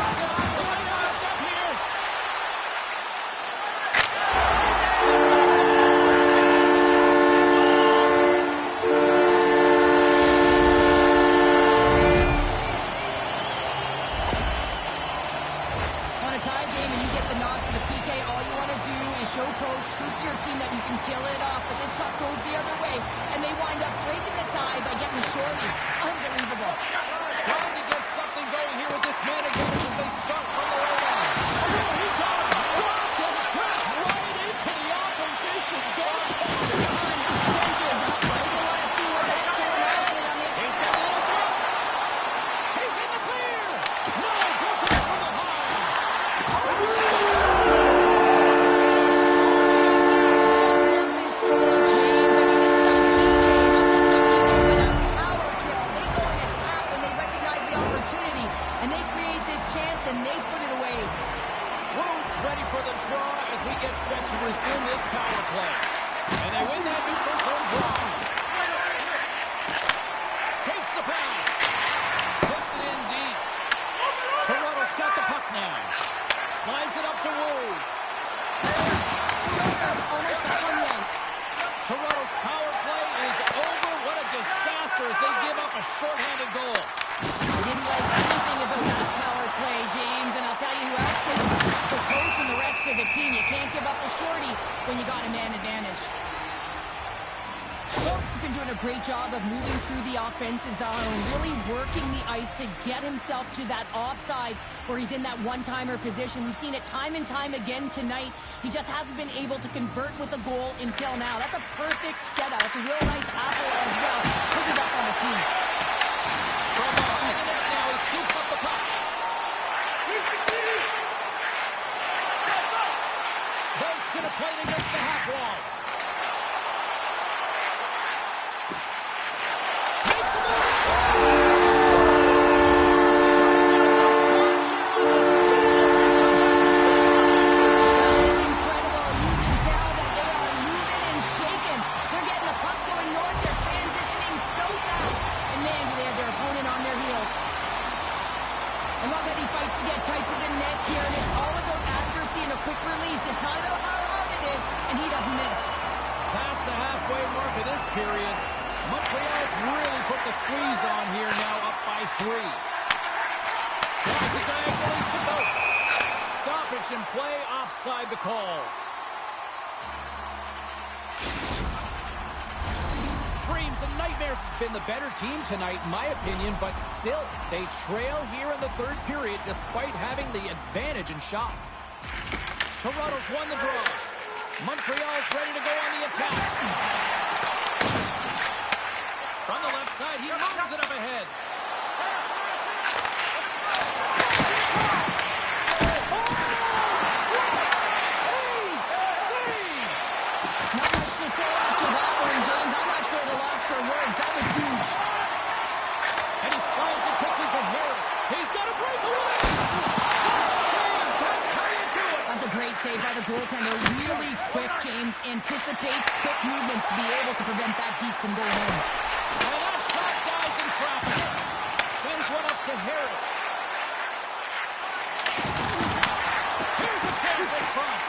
Right on step here. On a tie game and you get the nod for the PK, all you want to do is show coach, prove to your team that you can kill it off, but this puck goes the other way, and they wind up breaking the tie by getting the shorty. Unbelievable. Trying to get something going here with this man advantage as they start from the right line. Oh, he got it. Blocked and pressed right into the opposition. Benches up, right? They want to see what the heck's going on. He's got a little jump. He's in the clear. No, Brooklyn's from behind. Just let this goal, James. I mean, this is a PK, not just a PK, but a power kill. They go and attack when they recognize the opportunity, and they create this chance, and they put it away. Wolves ready for the draw as we get set to resume this power play. And they win that neutral zone draw. Takes the pass. Puts it in deep. Toronto's got the puck now. Slides it up to Wu. Stars almost back on the ice. Toronto's power play is over. What a disaster as they give up a shorthanded goal. I didn't like anything about that power play, James, and I'll tell you who else didn't. The coach and the rest of the team. You can't give up a shorty when you got a man advantage. Folks has been doing a great job of moving through the offensive zone, really working the ice to get himself to that offside where he's in that one-timer position. We've seen it time and time again tonight. He just hasn't been able to convert with a goal until now. That's a perfect setup. It's a real nice apple as well. Put it up on the team. From behind the net now, he scoops up the puck. Boat's going to play it against the half wall. Period. Montreal's really put the squeeze on here now, up by 3. Slides it diagonally to Boat. Stoppage in play, offside the call. Dreams and Nightmares has been the better team tonight, in my opinion, but still, they trail here in the third period despite having the advantage in shots. Toronto's won the draw. Montreal's ready to go on the attack. From the left side, he moves it up ahead. Not much to say after that one, James. I'm actually at a loss for words. That was huge. And he slides it quickly to Harris. He's got a breakaway. That's how you do it. That's a great save by the goaltender. Really quick, James. Anticipates quick movements to be able to prevent that deep from going in. And that shot dies in traffic. Sends one up to Harris. Here's a chance in front.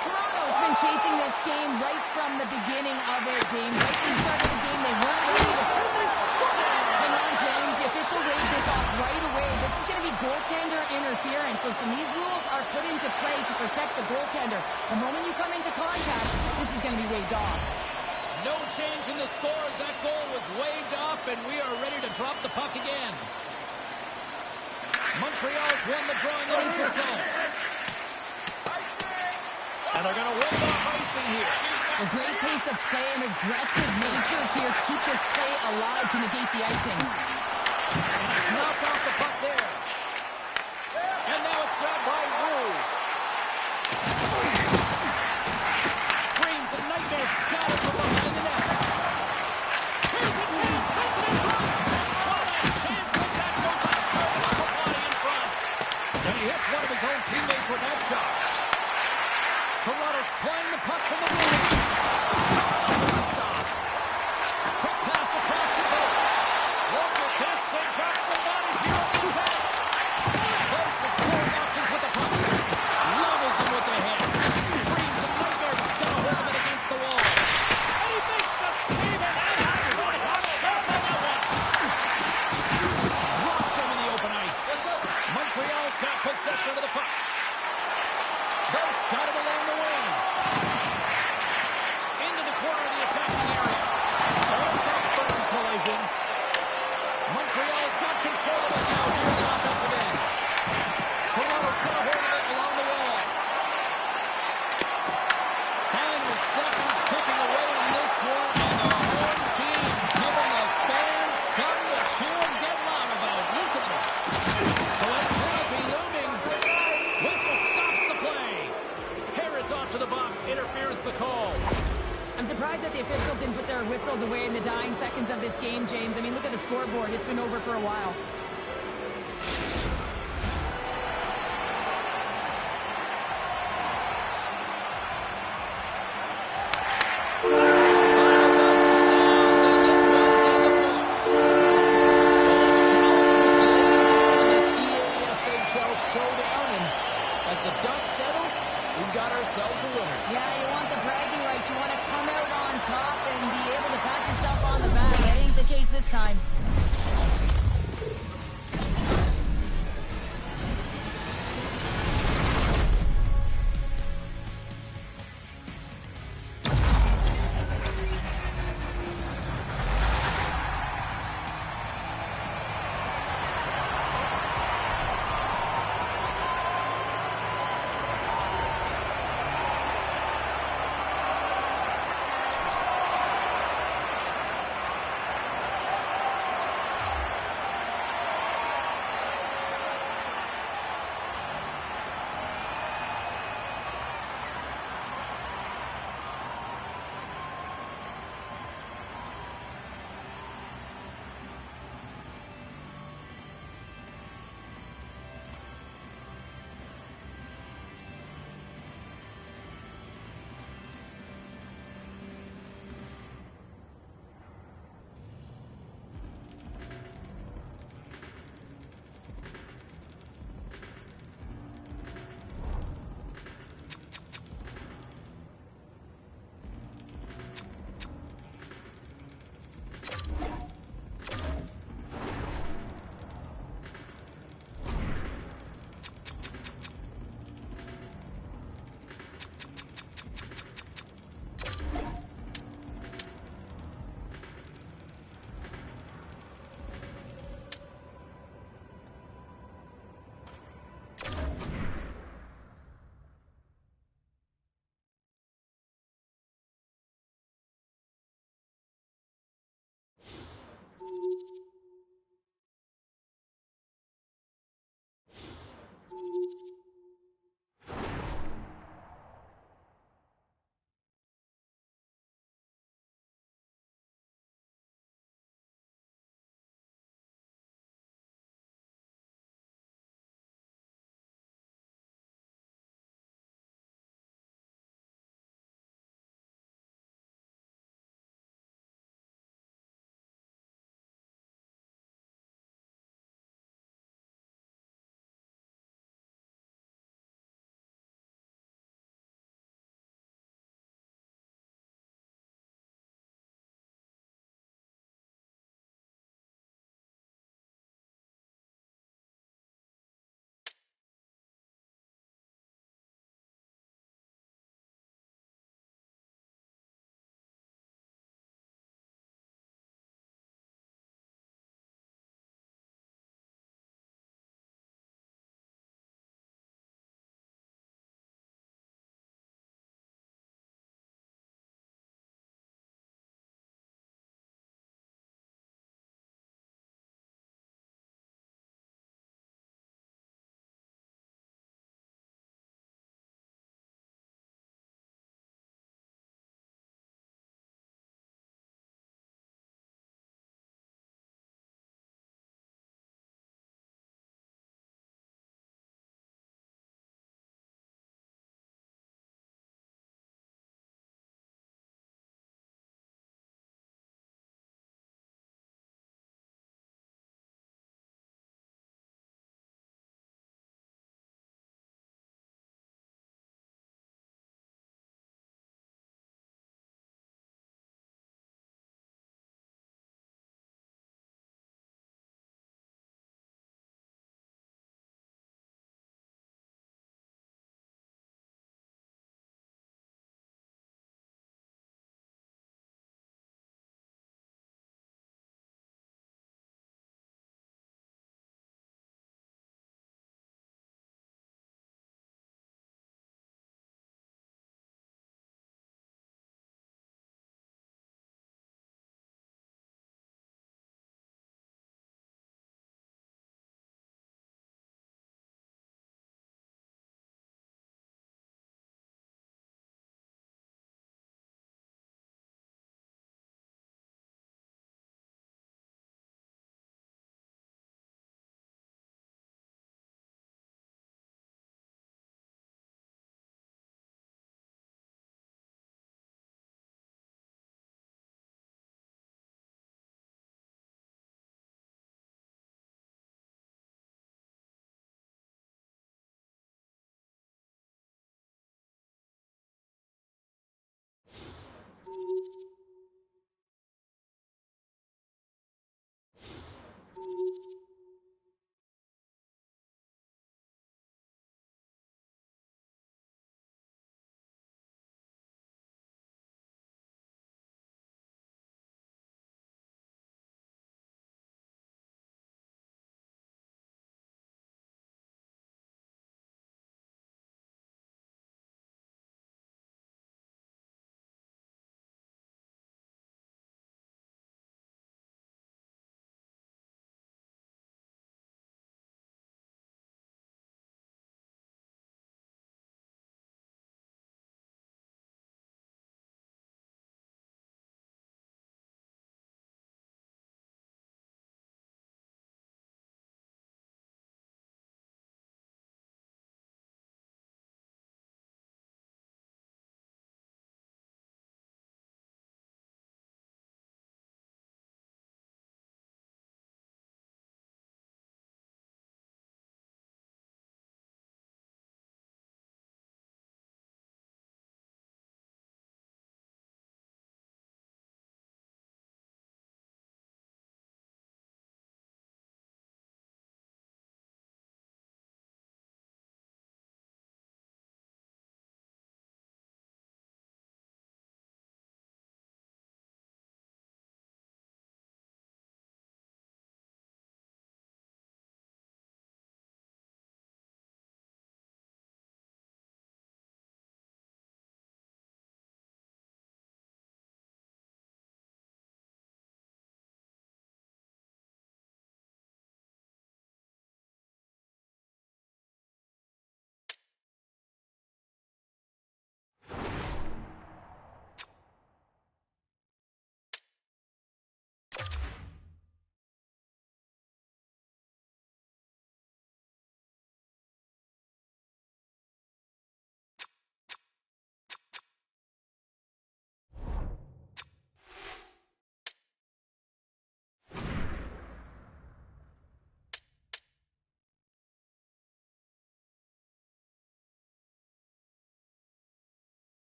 Toronto's been chasing this game right from the beginning of it, James. Right from the start of the game, they weren't ready to put this score. Hang on, James. The official waved this off right away. This is going to be goaltender interference. Listen, these rules are put into play to protect the goaltender. The moment you come into contact, this is going to be waved off. No change in the score as that goal was waved off, and we are ready to drop the puck again. Montreal's won the draw in the neutral zone. And they're going to wave off icing here. A great pace of play and aggressive nature here to keep this play alive to negate the icing. And he's knocked off the puck there. And now it's grabbed by Wu. Dreams and Nightmares got it from behind the net. Here's a chance, sets it in front. What a chance, but that goes off the body in front. And he hits one of his own teammates with that shot. Toronto's playing the puck from the wing. Stop. Quick pass across to Boat. Look at this, they got somebody's here on the attack. Boat's exploring options with the puck. Levels him with the head. Dreams and Nightmares has got a hold of it against the wall. And he makes the save, and that's what hot shots on that one. Dropped him in the open ice. Montreal's got possession of the puck. Boat's got it along the wing. Into the corner of the attacking area. There's a firm collision. Montreal's got control of it now here in the offensive end. Toronto's got a hold of it along the wall. Final seconds ticking away on this one, and the home team giving the fans something to cheer and get loud about. Listen to it. Collect penalty looming. Whistle stops the play. Harris off to the box. Interference the call. I'm surprised that the officials didn't put their whistles away in the dying seconds of this game, James. I mean, look at the scoreboard. It's been over for a while. Showed As the dust settles, we've got ourselves a winner. Yeah, you want the bragging rights. You want to come out on top and be able to pat yourself on the back. That ain't the case this time.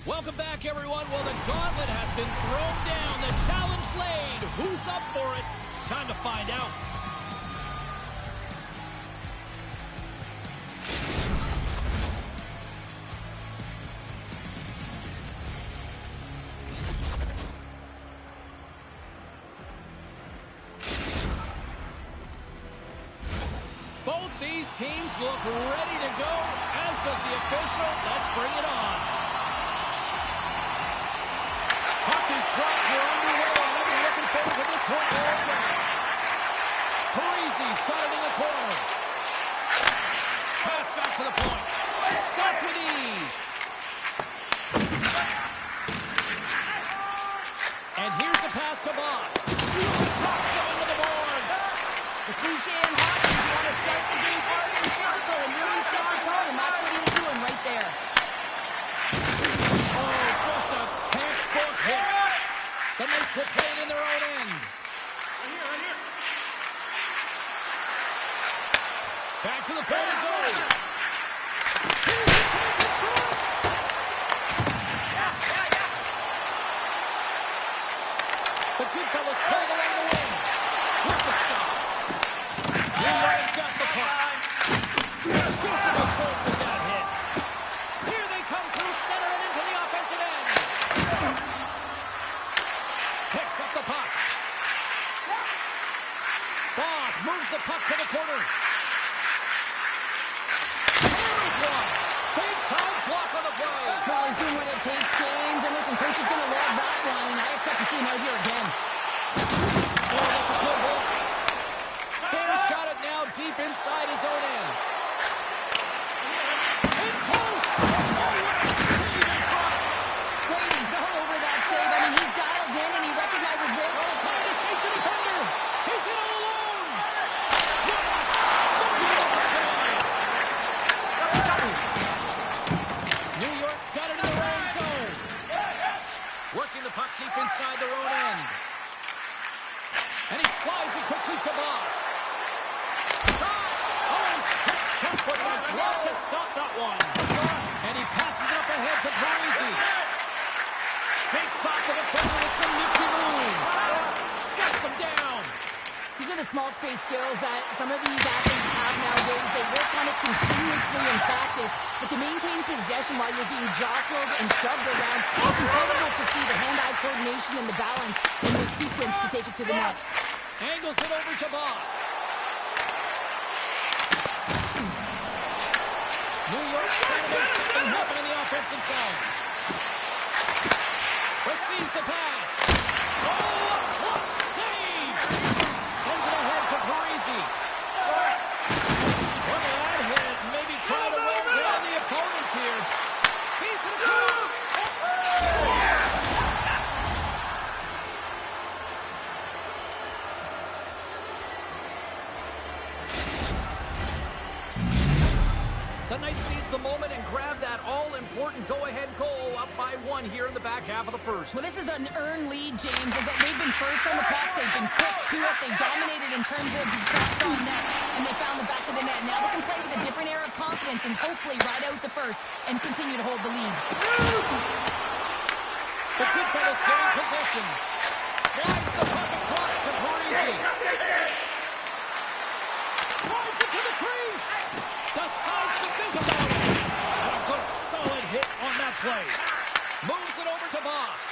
Welcome back, everyone. Well, the gauntlet has been thrown down. The challenge laid. Who's up for it? Time to find out. Both these teams look ready to go, as does the official. Let's bring it on. Puck is dropped. We're underway. I'll be looking forward to this one all day. Parisi's got it in the corner. Pass back to the point. Stuck with ease. And here's the pass to Boss. Pops him into the boards. The cliche in hockey is you want to start the game hard and physical and really set the tone, and that's what he was doing right there. Oh, just a textbook hit. The Knights will play it in their own end. Right here. Back to the point it goes. inside his own end. In close. Oh, what a save in front. Brady's all over that save. I mean, he's dialed in and he recognizes where... Trying to shake the defender. He's in all alone. What a stop. New York's got it in their own zone. Working the puck deep inside their own end. And he slides it quickly to Boss. Oh, he steps up with a glove to stop that one. And he passes it up ahead to Parisi. Fakes off the defender with some nifty moves. Shuts him down. These are the small space skills that some of these athletes have nowadays. They work on it continuously in practice. But to maintain possession while you're being jostled and shoved around, it's incredible to see the hand-eye coordination and the balance in this sequence to take it to the net. Angles it over to Boss. New York's trying to make something happen in the offensive zone. Receives the pass. Oh, a clutch save! Sends it ahead to Parisi. Look at that hit. Maybe try to wear down the opponents here. Feeds it across. The Knights seize the moment and grab that all-important go-ahead goal up by 1 here in the back half of the first. Well, this is an earned lead, James, is that they've been first on the puck. They've been quick to it. They dominated in terms of shots on net, and they found the back of the net. Now they can play with a different air of confidence and hopefully ride out the first and continue to hold the lead. The Goodfellas gain possession. Slides the puck across to Parisi. Drives it to the crease. Decides to think about it. A good solid hit on that play. Moves it over to Boss.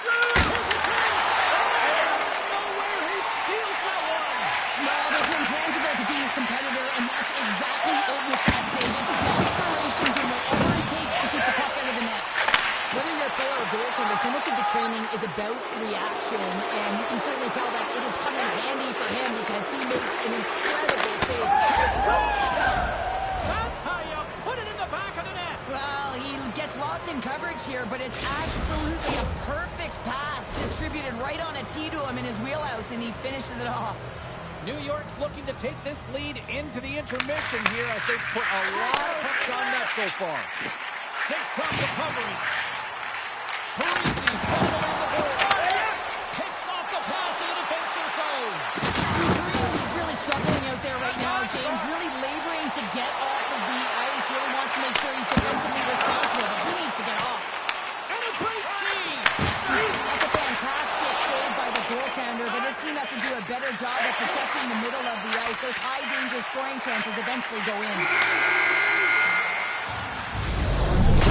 Here's a chance. Out of nowhere, he steals that one. No, there's an intangible to being a competitor, and that's exactly it with that save. It's desperation, doing whatever it takes to keep the puck out of the net. Whether you're a player or a goaltender, so much of the training is about reaction, and you can certainly tell that it is coming handy for him because he makes an incredible save. That's how you put it in the back of the net. Well, he gets lost in coverage here, but it's absolutely a perfect pass distributed right on a tee to him in his wheelhouse, and he finishes it off. New York's looking to take this lead into the intermission here as they put a lot of pucks on net so far. Shakes off the covering. Parisi's handling the boards. Picks off the pass in the defensive zone. Parisi's really struggling out there right now, James. Really laboring to get off of the ice. Really wants to make sure he's defensively responsible, but he needs to get off. And a great save. That's a fantastic save by the goaltender, but his team has to do a better job of protecting the middle of the ice. Those high-danger scoring chances eventually go in.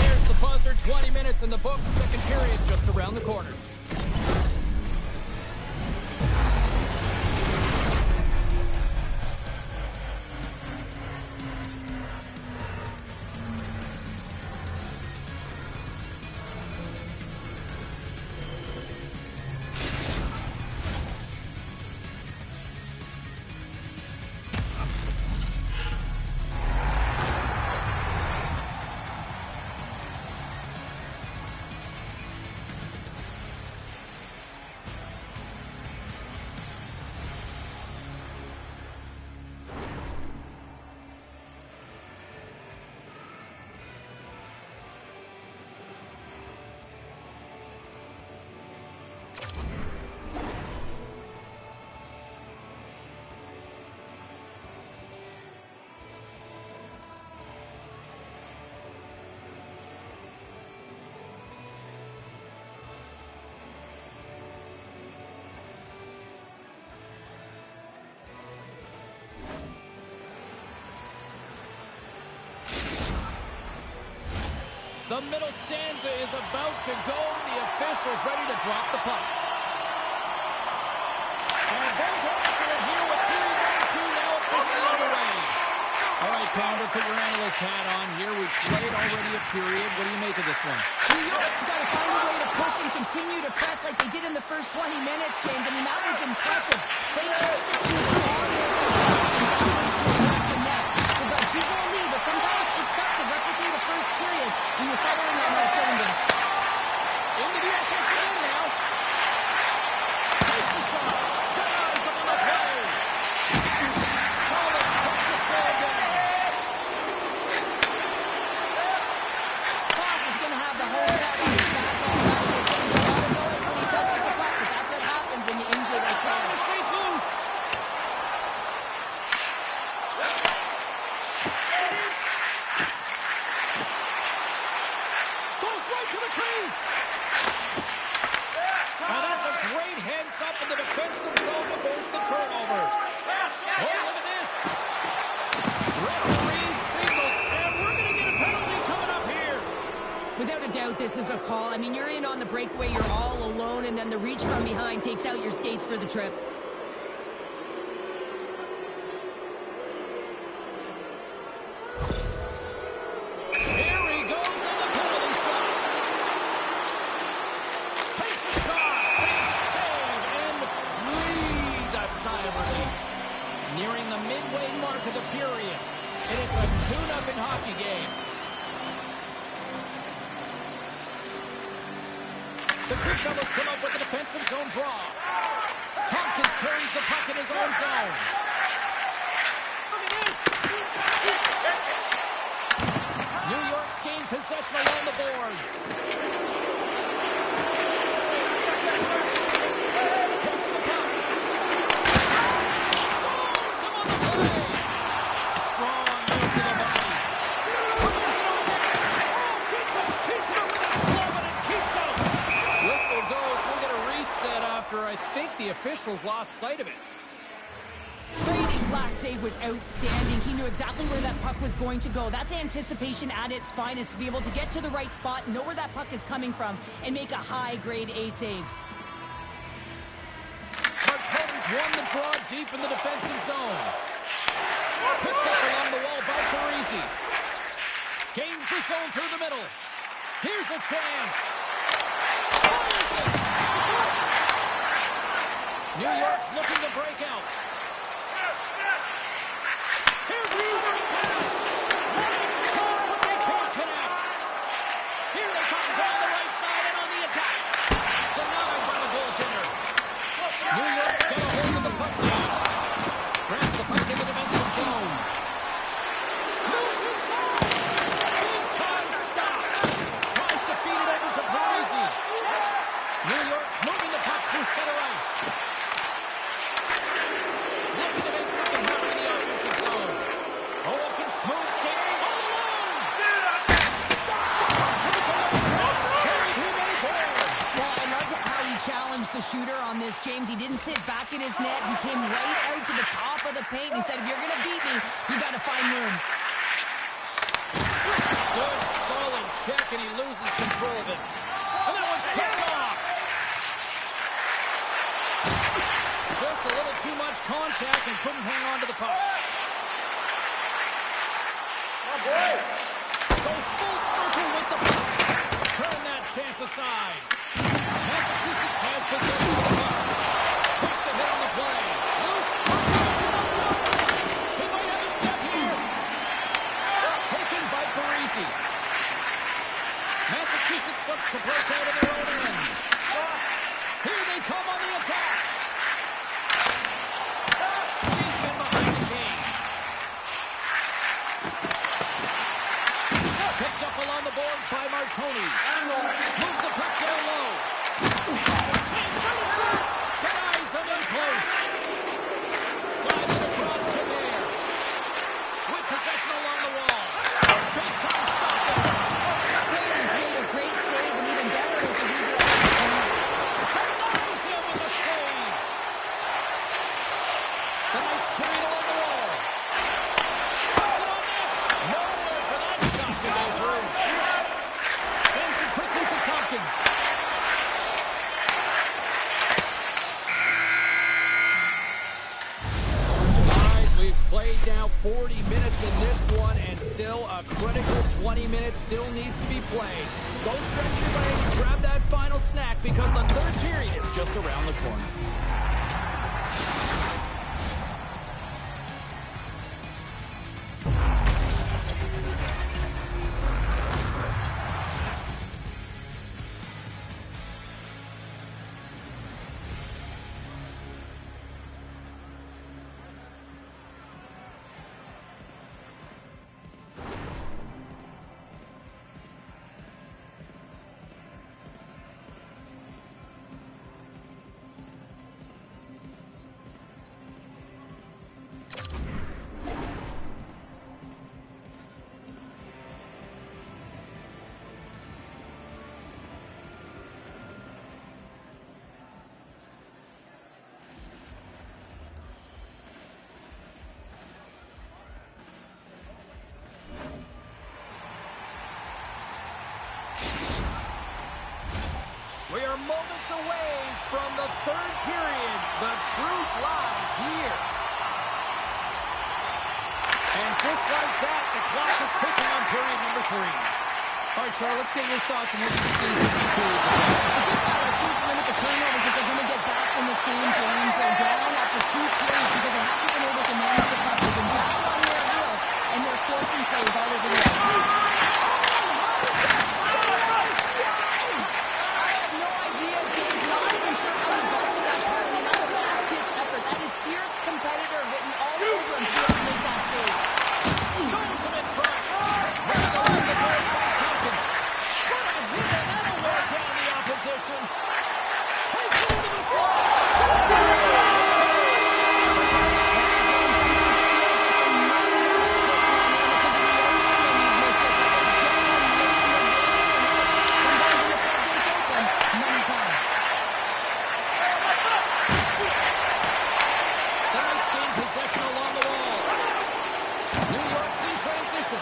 There's the buzzer. 20 minutes in the books. Second period just around the corner. The middle stanza is about to go. The official's ready to drop the puck. And they're going for it here with period number 2 now officially underway. All right, Pounder, put your analyst hat on here. We've played already a period. What do you make of this one? New York's got to find a way to push and continue to press like they did in the first 20 minutes, James. I mean, that was impressive. They executed on their possession. 2-goal lead, but sometimes it's tough to replicate a first period when you're firing on all cylinders. Into the offensive end now. Takes the shot. Good eyes up on the play. Solid try to slow down. Foss is going to have the whole crowd on his back all night. There's going to be a lot of noise when he touches the puck, but that's what happens when you injure that Trying crowd. to shake loose. Goes right to the crease. Now that's a great heads up in the defensive zone to force the turnover. Oh, look at this. Referee signals, and we're going to get a penalty coming up here. Without a doubt, this is a call. I mean, you're in on the breakaway, you're all alone, and then the reach from behind takes out your skates for the trip. Here he goes on the penalty shot. Takes a shot. Big save and breathed a sigh of relief. Nearing the midway mark of the period. And it's a 2-0 hockey game. The Creek fellows come up with a defensive zone draw. Tompkins carries the puck in his own zone. Look at this. New York's gained possession along the boards. Takes the puck. Stones him on the play. Strong use of the body. Fires it on net. Oh, gets it. He's hit with his glove and it keeps up. Whistle goes. We'll get a reset after I think the officials lost sight of it. Brady's last save was outstanding. He knew exactly where that puck was going to go. That's anticipation at its finest, to be able to get to the right spot, know where that puck is coming from, and make a high-grade A save. Marcone's won the draw deep in the defensive zone. Picked up along the wall by Parisi. Gains the zone through the middle. Here's a chance. Fires it. New York's looking to break out. Here's a scoring pass. Running shots, but they can't connect. Here they come down the right side and on the attack. Denied by the goaltender. New York's got a hold of the puck now. Grabs the puck in the defensive zone. Moves inside. Big time stop. Tries to feed it over to Parisi. New York's moving the puck through center ice. Looking to make something happen in the offensive zone. Oh, some smooth skating all alone. Stop the puck to the goal. Great save. He made it. Well, I love how he challenged the shooter on this, James. He didn't sit back in his net. He came right out to the top of the paint and he said, if you're going to beat me, you got to find room. Good, solid check, and he loses control of it. And that one's picked off. Just a little too much contact and couldn't hang on to the puck. Goes full circle with the puck. Turn that chance aside. Massachusetts has possession of the puck. Takes a hit on the play. Loose. He might have a step here. Taken by Parisi. Massachusetts looks to break out of their own end. Here they come on the attack. Squeeze in behind the cage. Picked up along the boards by Martoni. Moves the puck down low. Chance right in front. Denies him in close. Slides it across to Nehl. With possession along the wall. Big time stop there. Brady's made a great save, and even better is the reason. Denies him with a save. The Knights carried along the wall. Puts it on net. Nowhere for that shot to go through. Sends it quickly for Tompkins. All right, we've played now 40 minutes in this one, and still a critical 20 minutes still needs to be played. Go stretch your legs, grab that final snack, because the third period is just around the corner. moments away from the third period. The truth lies here. And just like that, the clock is ticking on period number 3. All right, Charlotte, let's get your thoughts on what you've seen from 2 periods ago. Let's limit the turnovers if they're going to get back in this game, James. They're down after 2 periods because they haven't been able to manage the puck. They've been back on their heels, and they're forcing plays all over the ice. I have no idea, James. Not even sure how he got to that part. I mean, that's a last-ditch effort. That is fierce competitor written all over him to be able to make that save. Stones him in front. Right along the boards by Tompkins. What a hit, and that'll wear down the opposition. Takes it into the slot. The Knights gain possession along the wall. New York's in transition.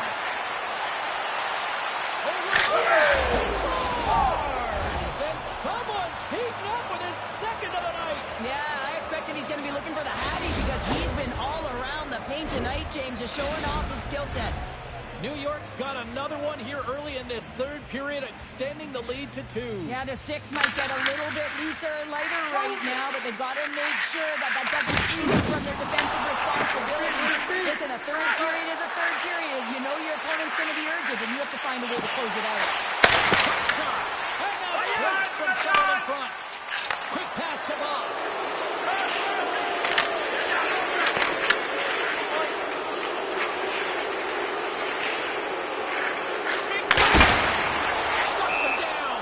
And someone's heating up with his second of the night. Yeah, I expected he's going to be looking for the Hattie because he's been all around the paint tonight, James, just showing off his skill set. New York's got another one here early in this third period, extending the lead to 2. Yeah, the sticks might get a little bit looser and lighter right now, but they've got to make sure that that doesn't free them from their defensive responsibilities. Listen, a third period is a third period. You know your opponent's going to be urgent, and you have to find a way to close it out. Quick shot. And now it's blocked from someone in front. Quick pass to Boss. Shuts him down.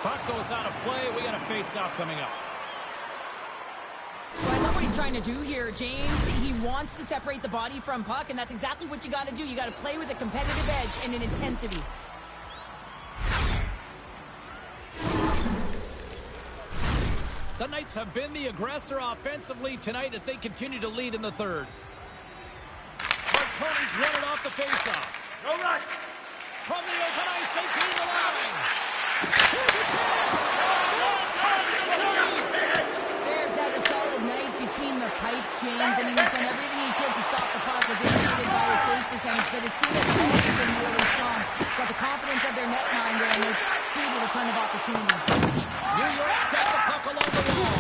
Puck goes out of play. We got a face-off coming up. So I love what he's trying to do here, James. He wants to separate the body from puck, and that's exactly what you got to do. You got to play with a competitive edge and an intensity. The Knights have been the aggressor offensively tonight as they continue to lead in the third. Marconi's running off the faceoff. No rush. From the open ice, they gain the line. Here's a chance. Fantastic save. Bears had a solid night between the pipes, James. I mean, he's done everything he could to stop the puck, was indicated by his save percentage, but his team has also been really strong. Got the confidence of their netminder, and they've created a ton of opportunities. New York's got the puck along the wall.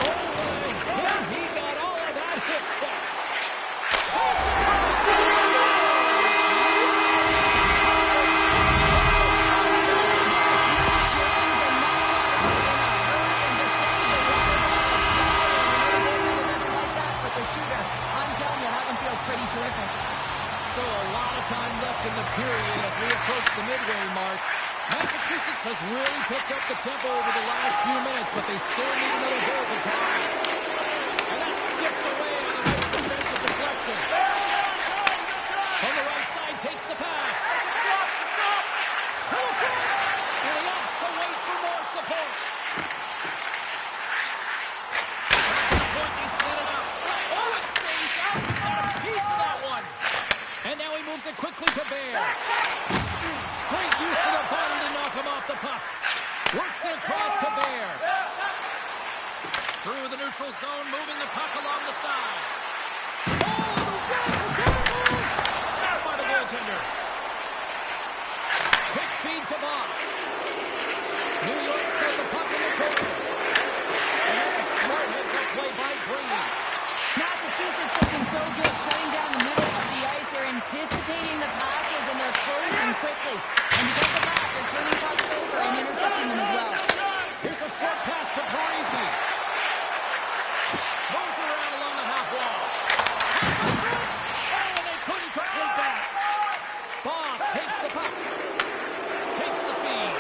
Oh, and he got all of that hit check. Pretty terrific. Still a lot of time left in the period as we approach the midway mark. Massachusetts has really picked up the tempo over the last few minutes, but they still need another goal to tie. And that skips away on a nice defensive deflection. From the right side, takes the pass. To the front. And he opts to wait for more support. At the point, he set it up. Oh, it stays out. He's got a piece of that one. And now he moves it quickly to Bear. Great use of the body to knock him off the puck. Works it across to Bear. Through the neutral zone, moving the puck along the side. Oh, the razzle dazzle! Stopped by the goaltender. Quick feed to Boss. New York's got the puck in the corner. And that's a smart heads-up play by Green. Massachusetts looking so good, shutting down the middle of the ice. They're anticipating the passes, and they're closing quickly. And because of that, they're turning pucks over and intercepting them as well. Here's a short pass to Parisi. Moves around along the half wall. Oh, and they couldn't complete that. Boss takes the puck. Takes the feed.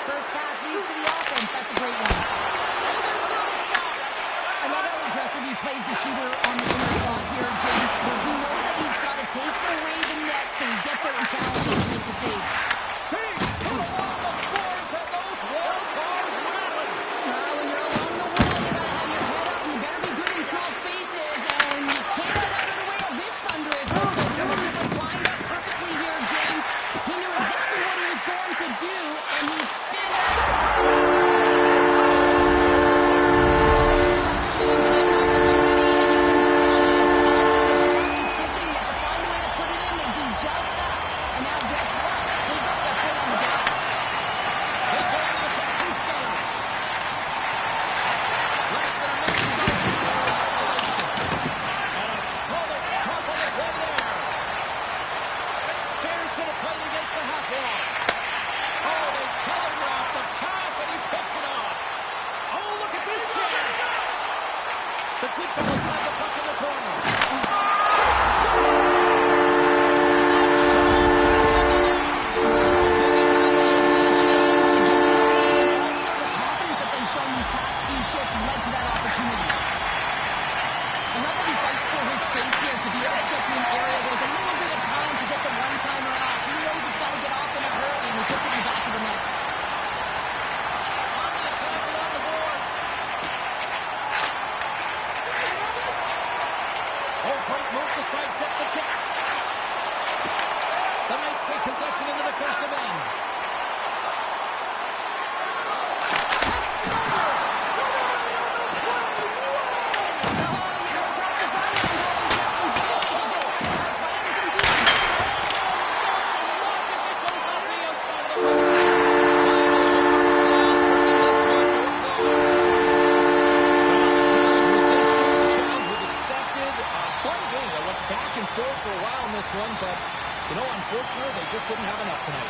First pass leads to the offense. That's a great one. And there's another stop. I love how aggressive he plays the shooter on the inner slot here, James. But he knows that he's got to take away the net, so he gets out and challenges to make the save. Pete, along the boards, and those walls are rattling. When you're along the wall,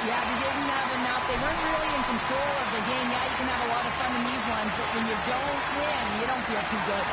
Yeah, they didn't have enough. They weren't really in control of the game. Yeah, you can have a lot of fun in these ones, but when you don't win, you don't feel too good.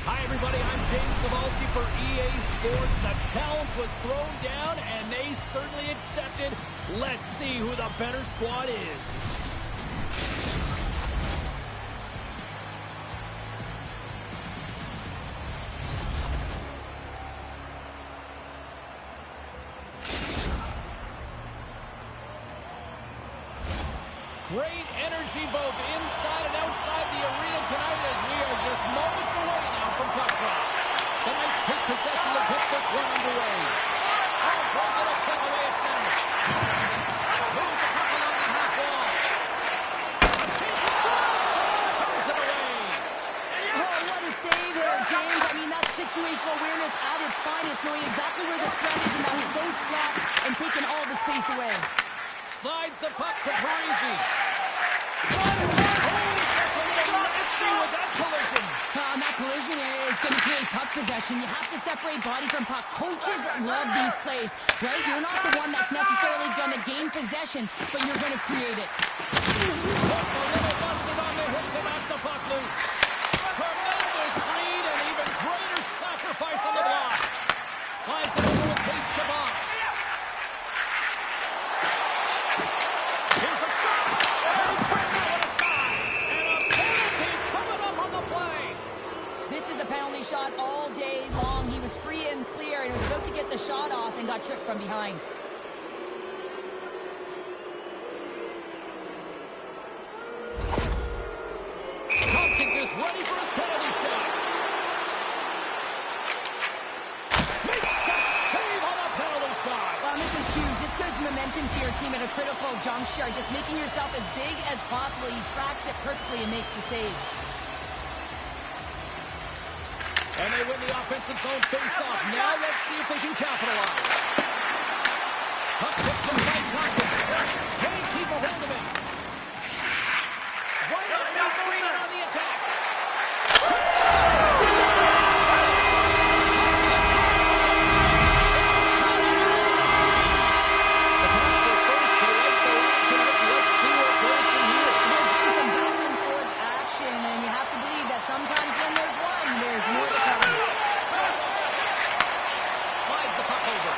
Hi, everybody. I'm James Cebulski for EA Sports. The challenge was thrown down, and they certainly accepted. Let's see who the better squad is. Great energy both inside and outside the arena tonight as we are just moments away now from puck drop. The Knights take possession to get this one underway. Oh, great little takeaway at center. Moves the puck along the half wall. Turns it away. Oh, what a save there, James. I mean, that's situational awareness at its finest, knowing exactly where the threat is in that close slot and taking all the space away. Slides the puck to Parisi. Oh, that's a little nasty with that collision. And that collision is going to create puck possession. You have to separate body from puck. Coaches love these plays, right? You're not the one that's necessarily going to gain possession, but you're going to create it. That's a little busted on the hit to knock the puck loose. Tremendous lead and even greater sacrifice on the block. Slides it over with pace to box. Here's a shot. And what a side. And a penalty's coming up on the play. This is the penalty shot all day long. He was free and clear and was about to get the shot off and got tripped from behind. Tompkins is ready for his penalty shot. Makes the save on a penalty shot. Well, this is huge. This gives momentum to your team at a critical juncture. Just making yourself as big as possible. He tracks it perfectly and makes the save. And they win the offensive zone face-off. Now let's see if they can capitalize. Puck tipped to Mike Tompkins. Can't keep a hold of it. Right up Main Street and on the attack. The Caps are first to right the line tonight. Let's see what goes from here. There's been some back and forth action, and you have to believe that sometimes when there's one, there's more to come. Slides the puck over.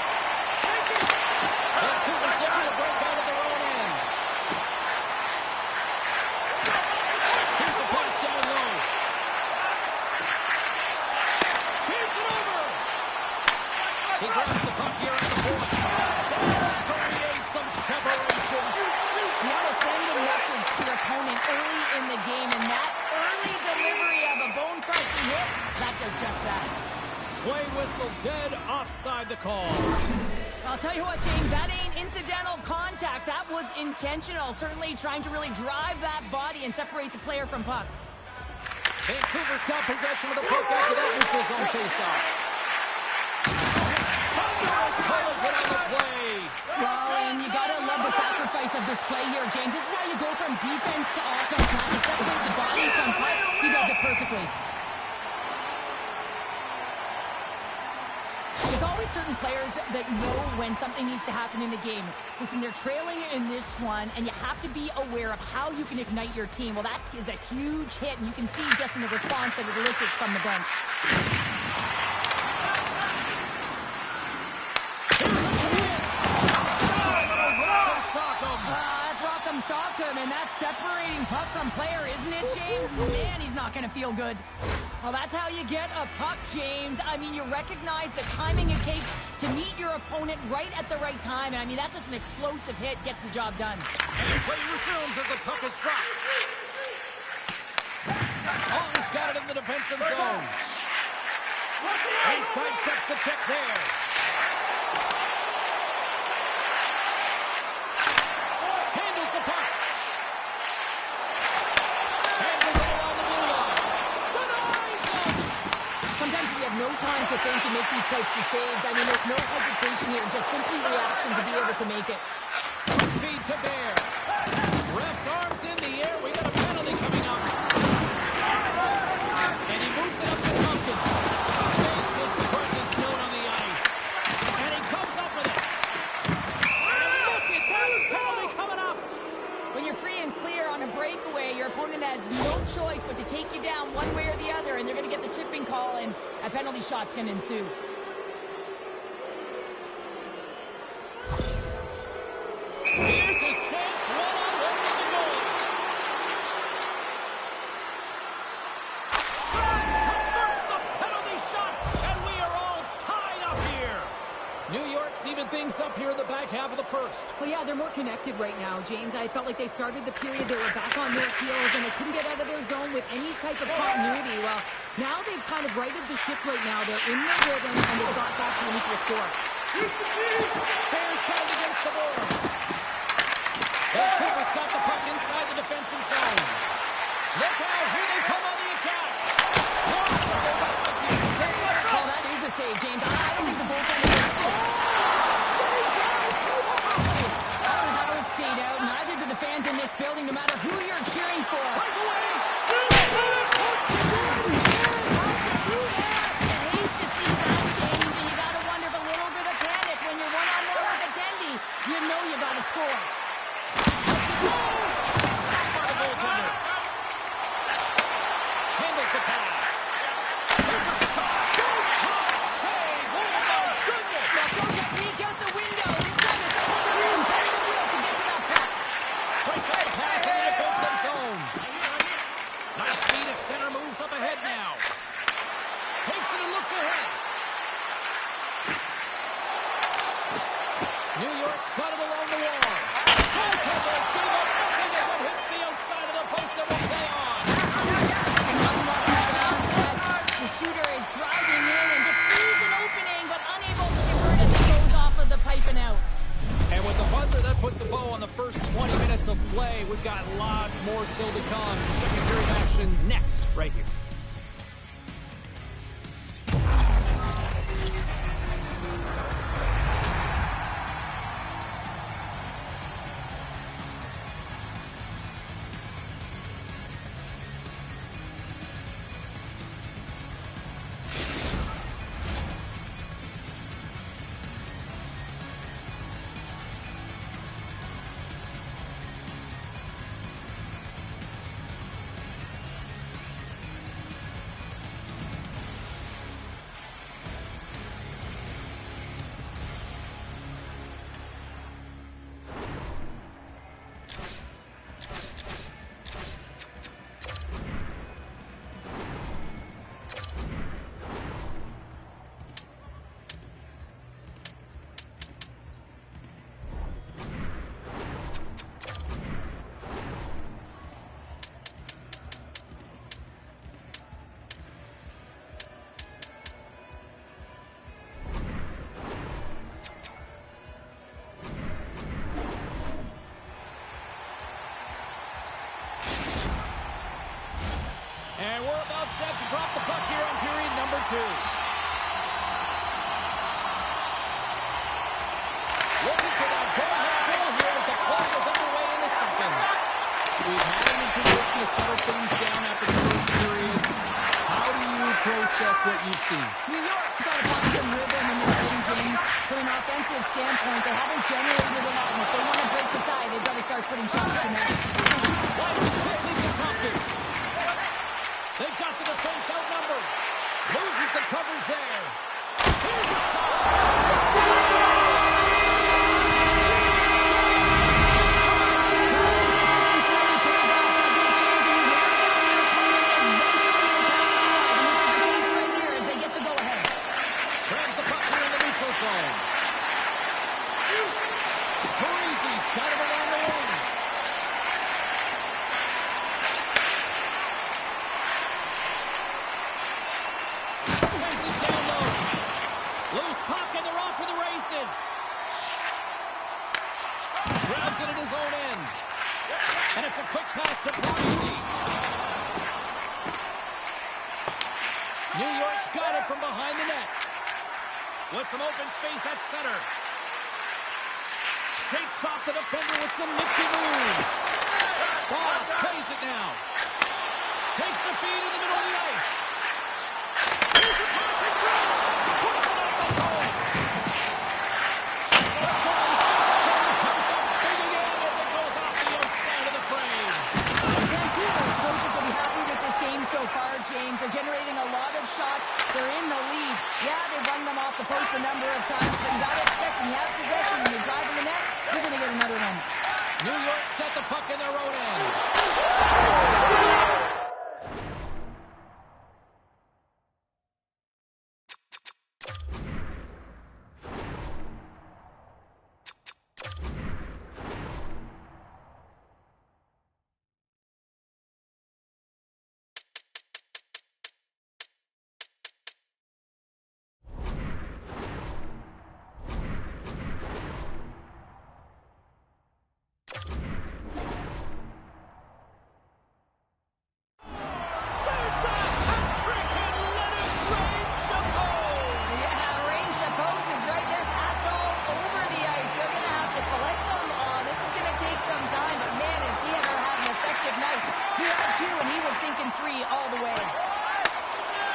Vancouver's looking to break out of their own end. Here's a pass down low. Here's it over. He grabs the puck here at the point. That creates some separation. You want to send a message to your opponent early in the game, and that early delivery of a bone-crushing hit, that does just that. Play whistle dead, offside the call. I'll tell you what, James, that ain't incidental contact. That was intentional, certainly trying to really drive that body and separate the player from puck. Vancouver's got possession of the puck after that neutral zone faceoff. Thunderous collision on the play. Well, and you gotta love the sacrifice of this play here, James. This is how you go from defense to offense. You have to separate the body from puck. He does it perfectly. always certain players that know when something needs to happen in the game. Listen, they're trailing in this one, and you have to be aware of how you can ignite your team. Well, that is a huge hit, and you can see just in the response that it elicits from the bench. And that's separating puck from player, isn't it, James? Man, he's not going to feel good. Well, that's how you get a puck, James. I mean, you recognize the timing it takes to meet your opponent right at the right time. And I mean, that's just an explosive hit, gets the job done. And play resumes as the puck is dropped. Almost got it in the defensive zone. He sidesteps the check there. Handles the puck. Sometimes we have no time to think and make these types of saves. I mean, there's no hesitation here, just simply reaction to be able to make it. Feed to Bear. Ref's arms in the air. We got a penalty coming up. And he moves it up to Tompkins. This is the presence known on the ice. And he comes up with it. And look at that penalty coming up. When you're free and clear on a breakaway, your opponent has no choice but to take you down one way or the other, and they're going to get the tripping call, and a penalty shot's going to ensue. Here's his chance, one-on-one with the goal. Converts the penalty shot, and we are all tied up here. New York's even things up here in the back half of the first. Well, yeah, they're more connected right now, James. I felt like they started the period, they were back on their heels, and they couldn't get out of their zone with any type of continuity. Well, now they've kind of righted the ship right now. They're in their rhythm, and they've got back to an equal score. Bears got it against the boards. Vancouver's got the puck inside the defensive zone. Look out, here they come on the attack. Oh, that is a save, James. I don't think the goaltender is... Stays out! I don't know how it stayed out. Neither do the fans in this building, no matter who you're cheering for. Break away! You know you got to score. Stopped by the goaltender. Handles the pass. There's a shot. Good save. Oh, my goodness. Now throw technique out the window. This time it's all the rhythm, bending the wheel to get to that puck. Breaks out the pass in the defensive zone. Nice speed at center. Moves up ahead now. Takes it and looks ahead. New York's got it along the wall. Goaltender gave up nothing as it hits the outside of the post and will play on. The shooter is driving in and just sees an opening, but unable to convert as it goes off of the pipe and out. And with the buzzer, that puts a bow on the first 20 minutes of play. We've got lots more still to come. Second period action next, right here. And we're about set to drop the puck here on period number 2. Looking for that goal here as the play is underway in the second. We've had an introduction to settle things down after the first period. How do you process what you've seen? New York's got to find some rhythm in this game, offensive standpoint, they haven't generated a lot. And if they want to break the tie, they've got to start putting shots to net. Slides quickly to Tompkins. They've got the defense outnumbered. Loses the coverage there. Here's a shot. Grabs it at his own end. And it's a quick pass to Parisi. New York's got it from behind the net. With some open space at center. Shakes off the defender with some nifty moves. Boss plays it now. Takes the feed in the middle of the ice. Here's a pass in front. Puts it off the post. The goalie's strong comes up big again as it goes off the outside of the frame. Vancouver's coaches will be happy with this game so far, James. They're generating a lot of shots. They're in the lead. Yeah, they've run them off the post a number of times, but you got to expect when you have possession and you're driving the net, you're going to get another one. New York's got the puck in their own end.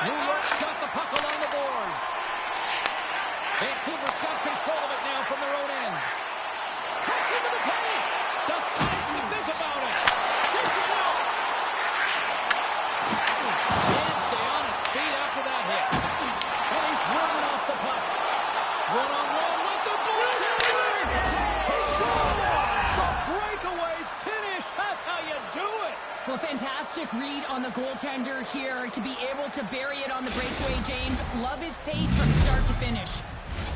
New York's got the puck along the boards. Vancouver's got control of it now from their own end. Cuts into the paint. Decides to think about it. Dishes it off. Can't stay on his feet after that hit. And he's running off the puck. One-on-one with the goaltender. He scores! The breakaway finish. That's how you do it. Well, fantastic read on the goaltender here to be able to bury it on the breakaway, James. Love his pace from start to finish.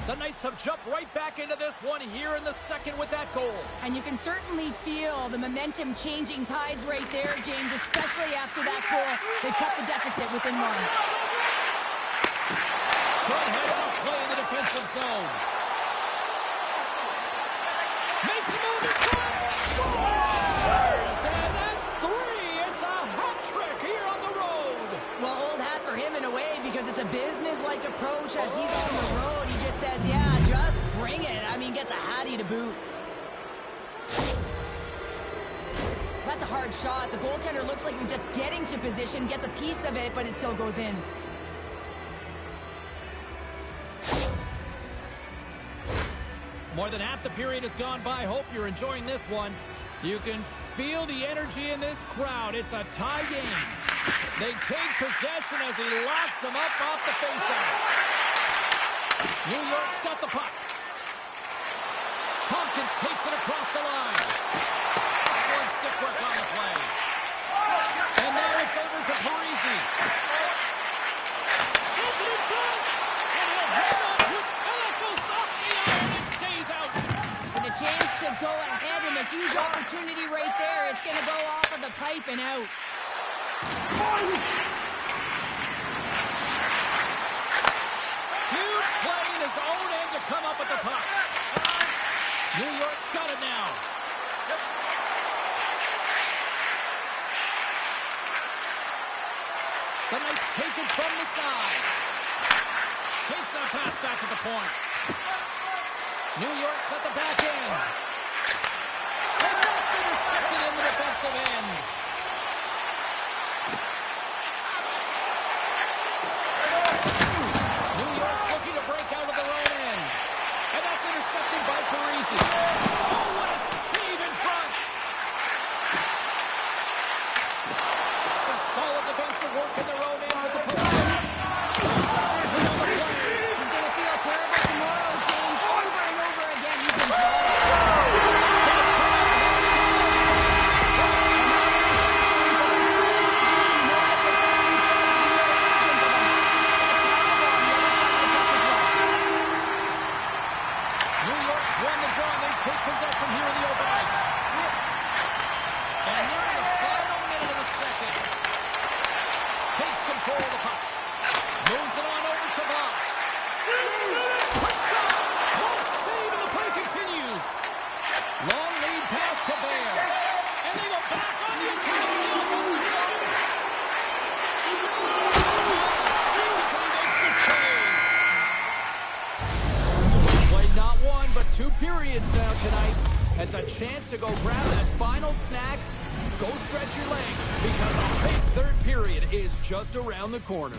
The Knights have jumped right back into this one here in the second with that goal. And you can certainly feel the momentum changing tides right there, James, especially after that goal. They cut the deficit within one. Good heads-up play in the defensive zone. Makes a move in front. Scores! And that's three. It's a hat trick here on the road. Well, old hat for him in a way because it's a business-like approach as he's on the road. He just says, yeah, just bring it. I mean, gets a hattie to boot. That's a hard shot. The goaltender looks like he's just getting to position, gets a piece of it, but it still goes in. More than half the period has gone by. Hope you're enjoying this one. You can feel the energy in this crowd. It's a tie game. They take possession as he locks them up off the faceoff. New York's got the puck. Tompkins takes it across the line. Excellent stick work on the play. And now it's over to Parisi. Sends it in front. And he'll hang on to it. And it goes off the iron and stays out. And a chance to go ahead and a huge opportunity right there. It's going to go off of the pipe and out. Huge play in his own end to come up with the puck. New York's got it now. The Knights take it from the side. Takes that pass back at the point. New York's at the back end. And that's intercepted in the defensive end. New York's looking to break out of their own end. And that's Knights are working their own in with the post. He's on the play. He's going to feel terrible tomorrow, James. Over and over again, you've been taught. Take possession here in the open ice. And nearing the final minute of the second. Takes control of the puck. Moves it on over to Voss. Puck shot! Close save and the play continues. Long lead pass to Bear. And they go back on the attack in the offensive zone. Sees and makes the save. Played not one, but 2 periods now tonight. It's a chance to go grab that final snack. Go stretch your legs because a big third period is just around the corner.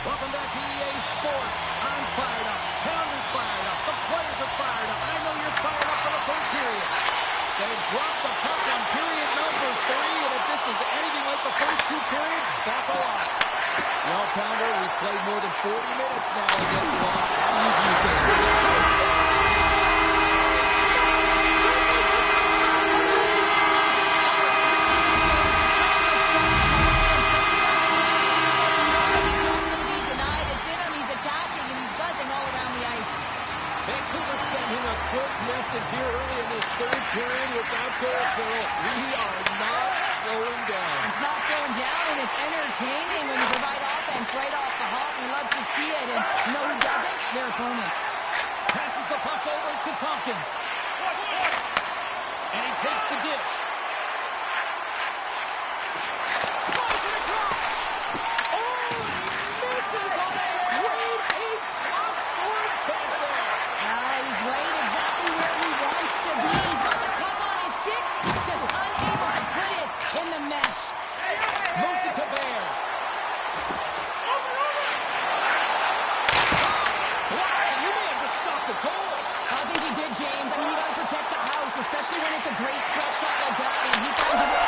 Welcome back to EA Sports. I'm fired up. Pounder's fired up. The players are fired up. I know you're fired up for the third period. They dropped the puck on period number 3, and if this is anything like the first 2 periods, back a lot. Well, Pounder, we've played more than 40 minutes now in this one. How do you view things? Message here early in this third period with that goal, Cheryl. We are not slowing down. It's not slowing down, and it's entertaining when you provide offense right off the hop. We love to see it, and you know who doesn't? Their opponent. Passes the puck over to Tompkins. And he takes the dish. Slides it across. Oh, he misses on a grade A+ scoring chance there. He's right exactly where he wants to be. He's got the puck on his stick, just unable to put it in the mesh. Moves it to Bear. You may have just stopped the goal. I think he did, James. I mean, you got to protect the house, especially when it's a great threat shot like that, and he finds a way.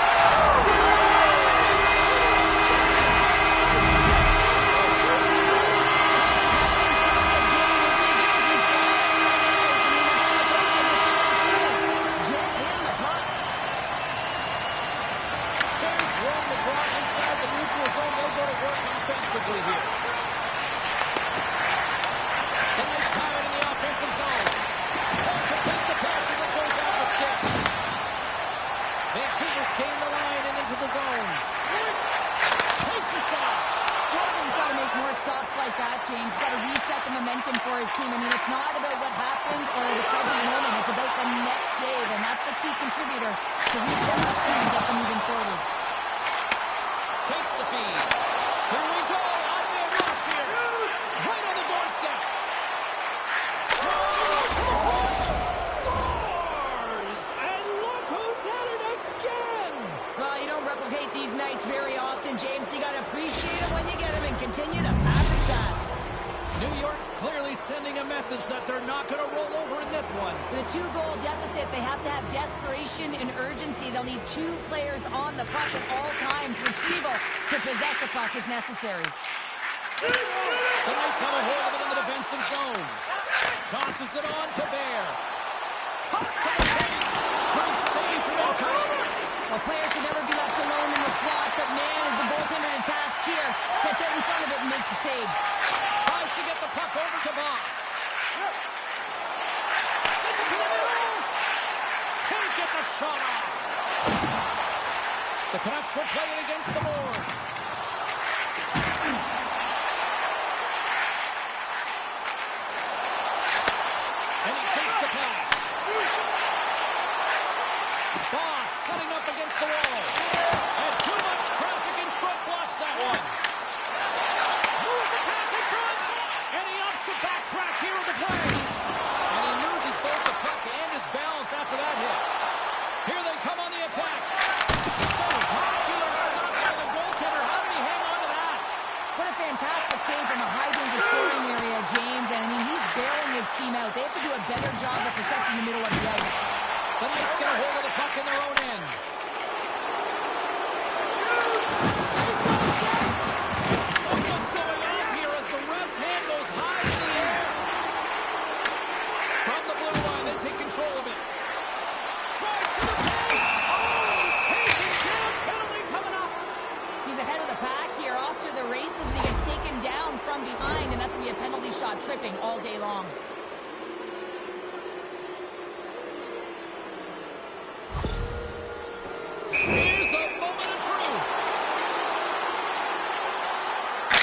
Here. The Knights have it in the offensive zone. Time to take the pass as it goes off the stick. Vancouver's gained the line and into the zone. Takes a shot. Portland's got to make more stops like that, James. He's got to reset the momentum for his team. I mean, it's not about what happened or the present moment. It's about the next save, and that's the key contributor to reset this team and get them moving forward. Takes the feed. Here we go. Right on the doorstep. Scores! And look who's at it again! Well, you don't replicate these nights very often, James. You got to appreciate them when you get them and continue to pad the stats. New York's clearly sending a message that they're not going to roll over in this one. With a 2-goal deficit, they have to have desperation and urgency. They'll need 2 players on the puck at all times. Retrieval to possess the puck is necessary. The Knights have a hold of it in the defensive zone. Tosses it on to Bear. Toss to the paint. Great save from in tight. Well, players should never be left alone in the slot, but man, is the goaltender in task here. Gets out in front of it and makes the save. Tries to get the puck over to Boss. Sends it to the middle. Can't get the shot off. The Canucks will play it against the boards. And he takes the pass. Boss setting up against the wall. And too much traffic in front blocks that one. Moves the pass in front. And he opts to backtrack here with the play. And he loses both the puck and his balance after that hit. Here they come on the attack. Spectacular stop by the goaltender. How did he hang on to that? What a fantastic save from a high-danger scoring area, James. And I mean, he's bailing his team out. They have to do a better job of protecting the middle of the ice. The Knights get a hold of the puck in their own end. Something's going on here as the ref's hand goes high in the air. From the blue line, they take control of it. Tries to the paint. Oh, he's taken down. Penalty coming up. He's ahead of the pack here, off to the races, and he gets taken down from behind, and that's going to be a penalty shot, tripping all day long. Here's the moment of truth.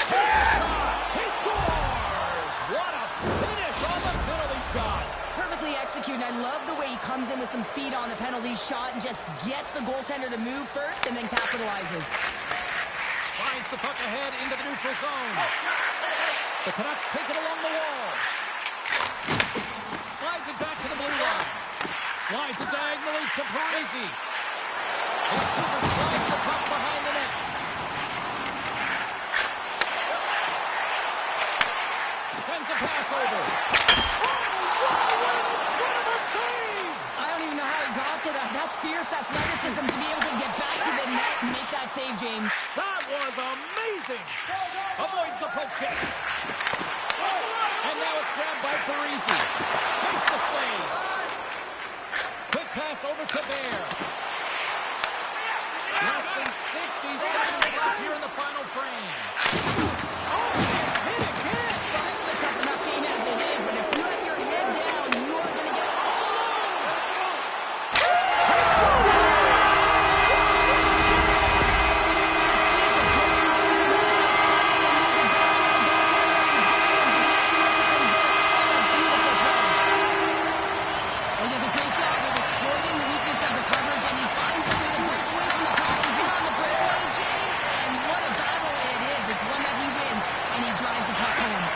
Takes a shot. He scores. What a finish on the penalty shot. Perfectly executed. I love the way he comes in with some speed on the penalty shot and just gets the goaltender to move first and then capitalizes. Finds the puck ahead into the neutral zone. The Canucks take it along the wall. Slides it back to the blue line. Slides it diagonally to Parisi. Vancouver slides the puck behind the net. Sends a pass over. Oh, what an incredible save! I don't even know how he got to that. That's fierce athleticism to be able to get back to the net and make that save, James. That was amazing! Avoids the poke check. And now it's grabbed by Parisi. Makes the save. Quick pass over to Bear. Less than 60 seconds left here in the final frame. Oh, he's hit again! Well, this is a tough enough game as it is, but if you have your head down, you are going to get all alone. He does a great job of exploiting the weakness of the coverage, and he finds a way to break away from the puck. He's in on the breakaway, James, and what a battle it is. It's one that he wins, and he drives the puck home.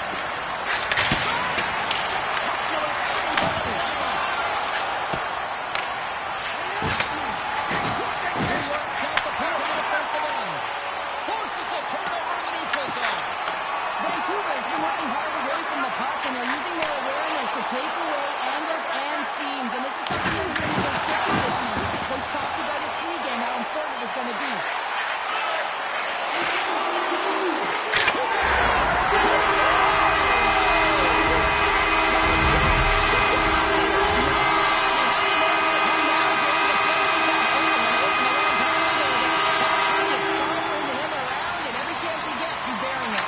New York's got the puck in the defensive end. Forces the turnover in the neutral zone. Vancouver has been working hard away from the puck, and they're using their awareness to take away angles and seams, and this is something that really their stick positioning. Coach talked about it pregame, how important it was going to be. Every chance he gets, he's bearing it.